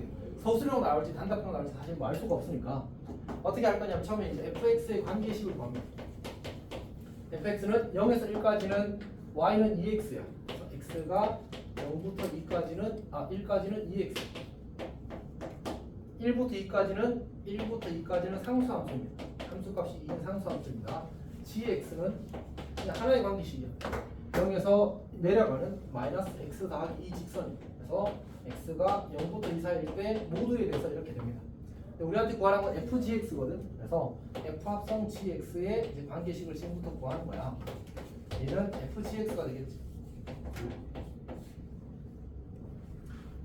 서술형 나올지 단답형 나올지 사실 뭐 알 수가 없으니까 어떻게 할 거냐면 처음에 이제 fx의 관계식을 구합니다. fx는 0에서 1까지는 y는 2x야. 그래서 x가 0부터 1까지는 2x. 1부터 2까지는 상수함수입니다. 함수값이 2인 상수함수입니다. gx는 그냥 하나의 관계식이야. 0에서 내려가는 마이너스 x 더하기 2 직선입니다. 그래서 x가 0부터 2 사이일 때 모두에 대해서 이렇게 됩니다. 우리한테 구하라는 건 fgx거든. 그래서 f 합성 gx의 이제 관계식을 지금부터 구하는 거야. 얘는 fgx가 되겠지.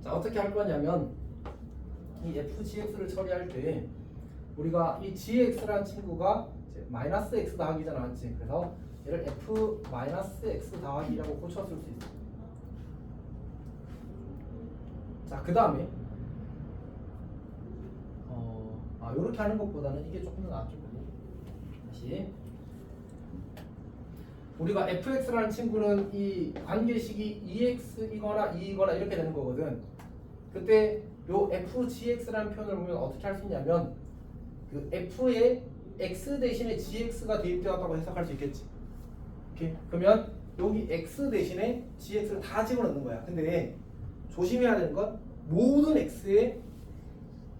자, 어떻게 할 거냐면 이 fgx를 처리할 때 우리가 이 gx라는 친구가 이제 마이너스 x 더하기잖아, 맞지? 그래서 얘를 f 마이너스 x 더하기라고 고쳐 쓸 수 있어. 자, 그 다음에 이렇게 하는 것보다는 이게 조금 더 낫죠. 다시 우리가 fx라는 친구는 이 관계식이 2x이거나 2이거나 이렇게 되는 거거든. 그때 요 fgx라는 표현을 보면 어떻게 할 수 있냐면 그 f에 x 대신에 gx가 대입되었다고 해석할 수 있겠지. 오케이? 그러면 여기 x 대신에 gx를 다 집어넣는 거야. 근데 조심해야 되는 건 모든 x에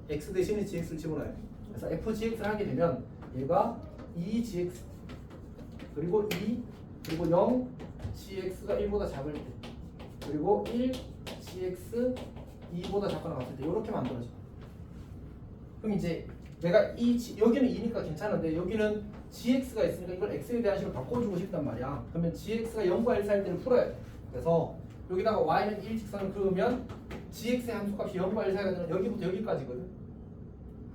x 대신에 gx를 집어넣어야 돼. 그래서 fgx를 하게 되면 얘가 2gx 그리고 2 그리고 0 gx가 1보다 작을 때 그리고 1 gx 2보다 작거나 같을 때 이렇게 만들어져. 그럼 이제 내가 여기는 2니까 괜찮은데 여기는 gx가 있으니까 이걸 x에 대한 식으로 바꿔주고 싶단 말이야. 그러면 gx가 0과 1 사이일 때를 풀어야 돼. 그래서 여기다가 y는 1 직선을 그으면 gx의 함수값이 0과 1 사이가 되는 여기부터 여기까지거든.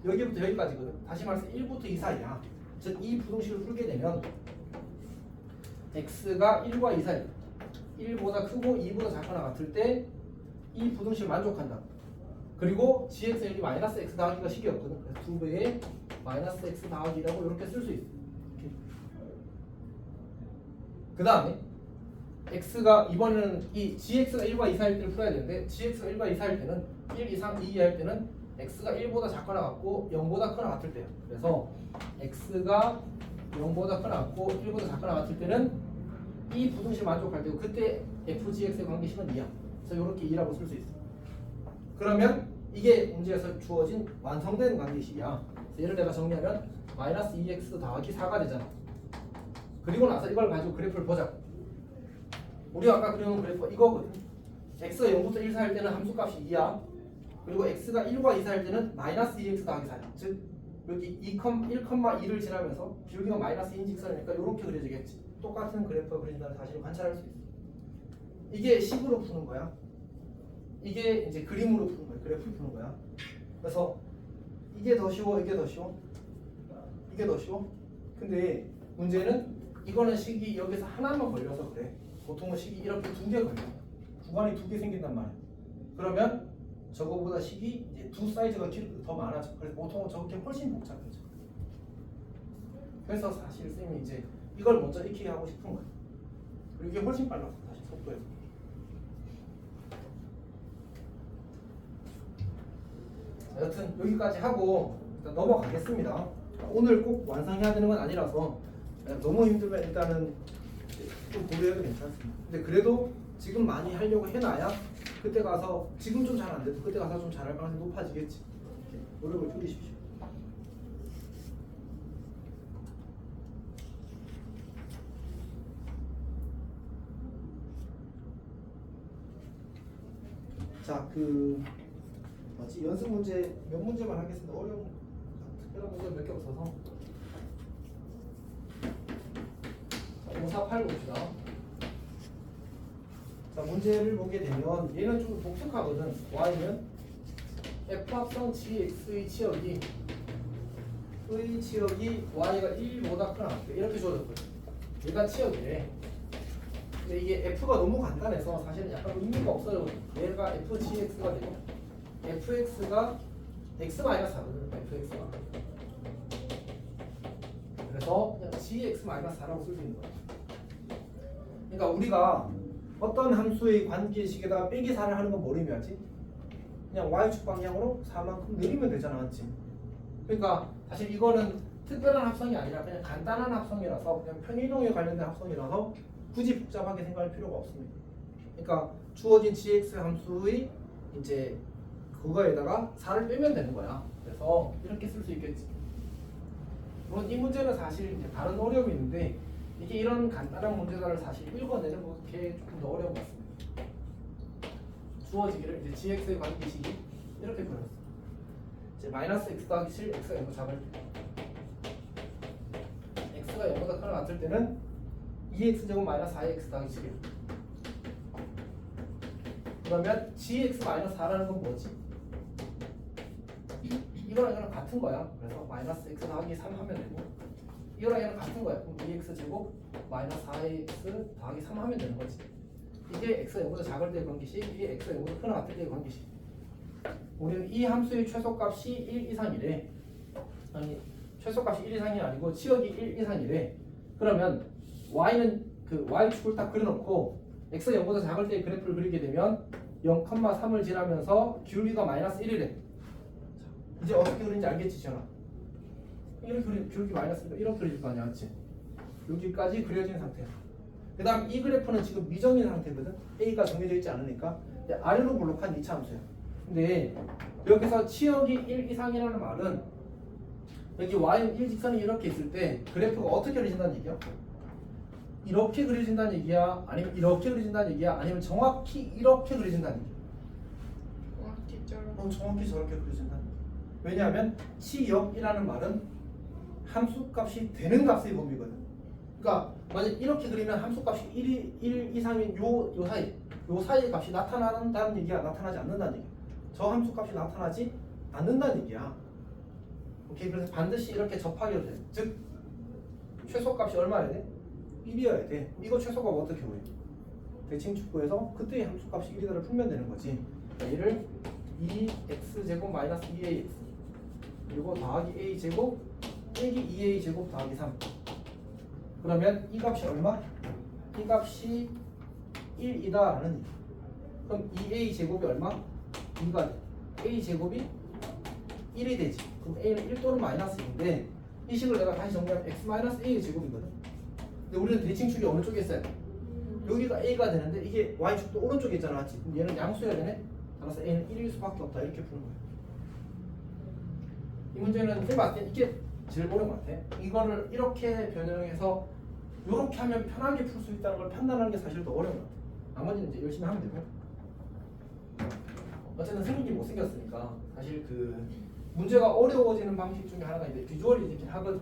여기부터 여기까지거든. 다시 말해서 1부터 2 사이야. 즉 이 부등식을 풀게 되면 x가 1과 2 사이 1보다 크고 2보다 작거나 같을 때 이 부등식을 만족한다. 그리고 gx는 여기 마이너스 x 더하기가 식이었거든. 그래서 2배의 마이너스 x 더하기라고 이렇게 쓸 수 있어. 그 다음에 x가 이번에는 이 gx가 1과 2 사이일 때를 풀어야 되는데 gx가 1과 2 사이일 때는 1 이상 2 이하일 때는 x가 1보다 작거나 같고 0보다 크거나 같을 때요. 그래서 x가 0보다 크거나 같고 1보다 작거나 같을 때는 이 부등식 만족할 때고 그때 fgx의 관계식은 2야. 그래서 이렇게 2라고 쓸 수 있어. 그러면 이게 문제에서 주어진 완성된 관계식이야. 그래서 얘를 내가 정리하면 마이너스 2x 더하기 4가 되잖아. 그리고 나서 이걸 가지고 그래프를 보자. 우리가 아까 그려놓은 그래프가 이거거든. x가 0부터 1 사이일 때는 함수값이 2야. 그리고 x가 1과 2 사이일 때는 마이너스 2x 더하기 4야. 즉 여기 1,2를 지나면서 기울기가 마이너스 2인 직선이니까 이렇게 그려지겠지. 똑같은 그래프가 그려진다는 사실을 관찰할 수 있어. 이게 식으로 푸는 거야. 이게 이제 그림으로 푸는 거야. 그래프를 푸는 거야. 그래서 이게 더 쉬워, 이게 더 쉬워, 이게 더 쉬워. 근데 문제는 이거는 식이 여기서 하나만 걸려서 그래. 보통은 식이 이렇게 2개 걸려. 구간이 2개 생긴단 말이야. 그러면 저거보다 식이 이제 두 사이즈가 더 많아져. 그래서 보통은 저렇게 훨씬 복잡해져. 그래서 사실 쌤이 이제 이걸 먼저 익히게 하고 싶은 거야. 그리고 이게 훨씬 빨랐어. 사실 속도에서. 여튼 여기까지 하고 일단 넘어가겠습니다. 오늘 꼭 완성해야 되는 건 아니라서 너무 힘들면 일단은 좀 고려해도 괜찮습니다. 근데 그래도 지금 많이 하려고 해놔야 그때 가서 지금 좀 잘 안 돼도 그때 가서 좀 잘할 가능성이 높아지겠지. 이렇게 노력을 줄이십시오. 자, 뭐지? 연습 문제 몇 문제만 하겠습니다. 어려운 특별한 문제 몇 개 없어서. 자, 548 봅시다. 자, 문제를 보게 되면 얘는 좀 독특하거든. y는 f 합성 gx의 치역이 y가 1보다 크나 같아. 이렇게 줘줬거든. 얘가 치역이래. 근데 이게 f가 너무 간단해서 사실은 약간 의미가 없어요. 얘가 fgx가 되고 fx가 x-4거든. fx가. 그래서 그냥 gx-4라고 쓸 수 있는 거야. 그러니까 우리가 어떤 함수의 관계식에다가 빼기 4를 하는 건 뭘 의미하지? 그냥 y축 방향으로 4만큼 내리면 되잖아, 맞지? 그러니까 사실 이거는 특별한 합성이 아니라 그냥 간단한 합성이라서 그냥 편의동에 관련된 합성이라서 굳이 복잡하게 생각할 필요가 없습니다. 그러니까 주어진 gx 함수의 이제 그거에다가 4를 빼면 되는 거야. 그래서 이렇게 쓸 수 있겠지. 물론 이 문제는 사실 이제 다른 어려움이 있는데 이게 이런 간단한 문제들을 사실 읽어내는 게 조금 더 어려운 것 같습니다. 주어지기를 이제 gx의 관계식이 이렇게 그렸어. 이제 마이너스 x 더하기 7, x가 0을 잡을 때 x가 0보다 크나 같을 때는 2x제곱 마이너스 4x 더하기 7이야. 그러면 gx-4라는 건 뭐지? 이거랑 이거랑 같은 거야. 그래서 마이너스 x 더하기 3 하면 되고 이거랑 이거랑 같은 거야. 그럼 2x제곱 마이너스 4x 더하기 3 하면 되는 거지. 이게 x가 0보다 작을 때의 관계식, 이게 x가 0보다 크나 같을 때의 관계식. 우리는 이 함수의 최소값이 1 이상이래. 아니, 최소값이 1 이상이 아니고 치역이 1 이상이래. 그러면 y는 그 y축을 딱 그려놓고 x가 0보다 작을 때의 그래프를 그리게 되면 0,3을 지나면서 기울기가 마이너스 1이래. 이제 어떻게 그리는지 알겠지, 지현아? 이렇게 그리, 기울기 마이너스 1 이렇게 그릴 거 아니야, 맞지? 여기까지 그려진 상태야. 그 다음 이 그래프는 지금 미정인 상태거든. A가 정해져 있지 않으니까 아래로 볼록한 2차 함수야. 근데 여기서 치역이 1 이상이라는 말은 여기 y는 1직선이 이렇게 있을 때 그래프가 어떻게 그려진다는 얘기야? 이렇게 그려진다는 얘기야? 아니면 이렇게 그려진다는 얘기야? 아니면 정확히 이렇게 그려진다는 얘기야? 정확히 저렇게 그려진다는 얘기야. 왜냐하면 치역이라는 말은 함수값이 되는 값의 범위거든. 그러니까 만약 이렇게 그리면 함수값이 1 이상인 요 사이의 값이 나타난다는 얘기야? 나타나지 않는다는 얘기야? 저 함수값이 나타나지 않는다는 얘기야. 오케이, 그래서 반드시 이렇게 접하게 돼. 즉 최소값이 얼마여야 돼? 1이어야 돼. 이거 최소값 어떻게 구해? 대칭축구에서 그때의 함수값이 1이다를 풀면 되는 거지. 얘를 2x제곱 마이너스 2ax 그리고 더하기 a제곱 빼기 2a제곱 더하기 3. 그러면 이 값이 얼마? 이 값이 1이다라는 얘기. 그럼 2a제곱이 얼마? 2가 돼. a제곱이 1이 되지. 그럼 a는 1 또는 마이너스 2인데 이 식을 내가 다시 정리하면 x-a의 제곱이거든. 근데 우리는 대칭축이 어느 쪽에 있어요? 여기가 a가 되는데 이게 y축도 오른쪽에 있잖아, 맞지? 그럼 얘는 양수여야 되네? 따라서 a는 1일 수밖에 없다. 이렇게 푸는 거야. 이 문제는 선생님 봤을 때 이게 제일 어려운 것 같아. 이거를 이렇게 변형해서 이렇게 하면 편하게 풀 수 있다는 걸 판단하는 게 사실 더 어려운 것 같아. 나머지는 이제 열심히 하면 되고. 어쨌든 생기기 못생겼으니까 사실 그 문제가 어려워지는 방식 중에 하나가 이제 비주얼이 있긴 하거든.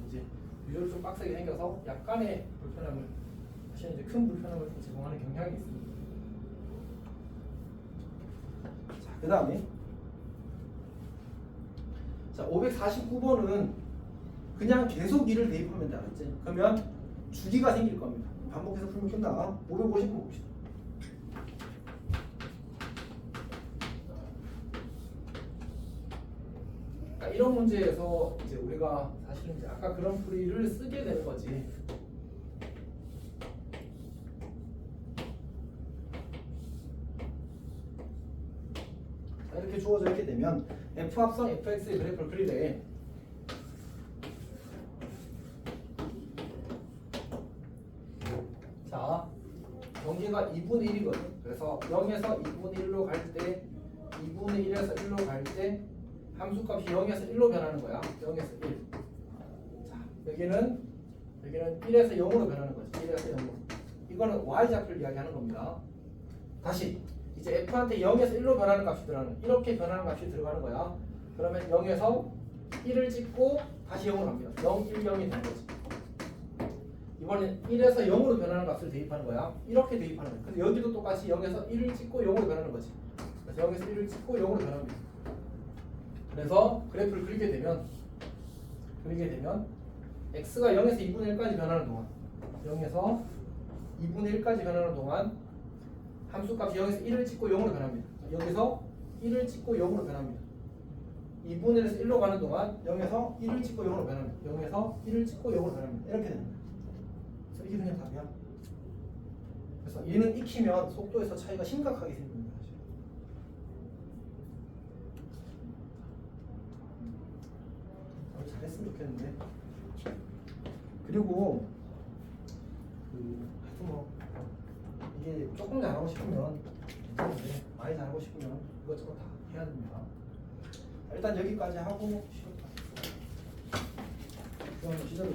이제 비주얼이 좀 빡세게 생겨서 약간의 불편함을, 사실 이제 큰 불편함을 좀 제공하는 경향이 있습니다. 자, 그 다음에 자 549번은 그냥 계속 2를 대입하면 돼, 알았지? 그러면 주기가 생길 겁니다. 반복해서 풀면 끝나. 550번 봅시다. 그러니까 이런 문제에서 이제 우리가 사실은 이제 아까 그런 풀이를 쓰게 되는 거지. 자, 이렇게 주어져 있게 되면 f 합성 fx의 그래프를 그리래. 자, 경계가 2분의 1이거든. 그래서 0에서 2분의 1로 갈 때 2분의 1에서 1로 갈 때 함수값이 0에서 1로 변하는 거야. 0에서 1. 자, 여기는 1에서 0으로 변하는 거지. 1에서 0으로. 이거는 y좌표를 이야기하는 겁니다. 다시 이제 f한테 0에서 1로 변하는 값이 들어가는 이렇게 변하는 값이 들어가는 거야. 그러면 0에서 1을 찍고 다시 0으로 갑니다. 0, 1, 0이 되는 거지. 이번엔 1에서 0으로 변하는 값을 대입하는 거야. 이렇게 대입하는 거야. 그래서 여기도 똑같이 0에서 1을 찍고 0으로 변하는 거지. 그래서 0에서 1을 찍고 0으로 변합니다. 그래서 그래프를 그리게 되면 x가 0에서 2분의 1까지 변하는 동안 0에서 2분의 1까지 변하는 동안 함수값이 0에서 1을 찍고 0으로 변합니다. 여기서 1을 찍고 0으로 변합니다. 2분의 1에서 1로 가는 동안 0에서 1을 찍고 0으로 변합니다. 0에서 1을 찍고 0으로 변합니다. 이렇게 됩니다. 그래서 이게 그냥 답이야. 그래서 얘는 익히면 속도에서 차이가 심각하게 생깁니다. 잘했으면 좋겠는데. 그리고 하여튼 뭐 이게 조금 잘하고 싶으면 괜찮은데 많이 잘하고 싶으면 이것저것 다 해야 됩니다. 일단 여기까지 하고 시작하겠습니다. 시작을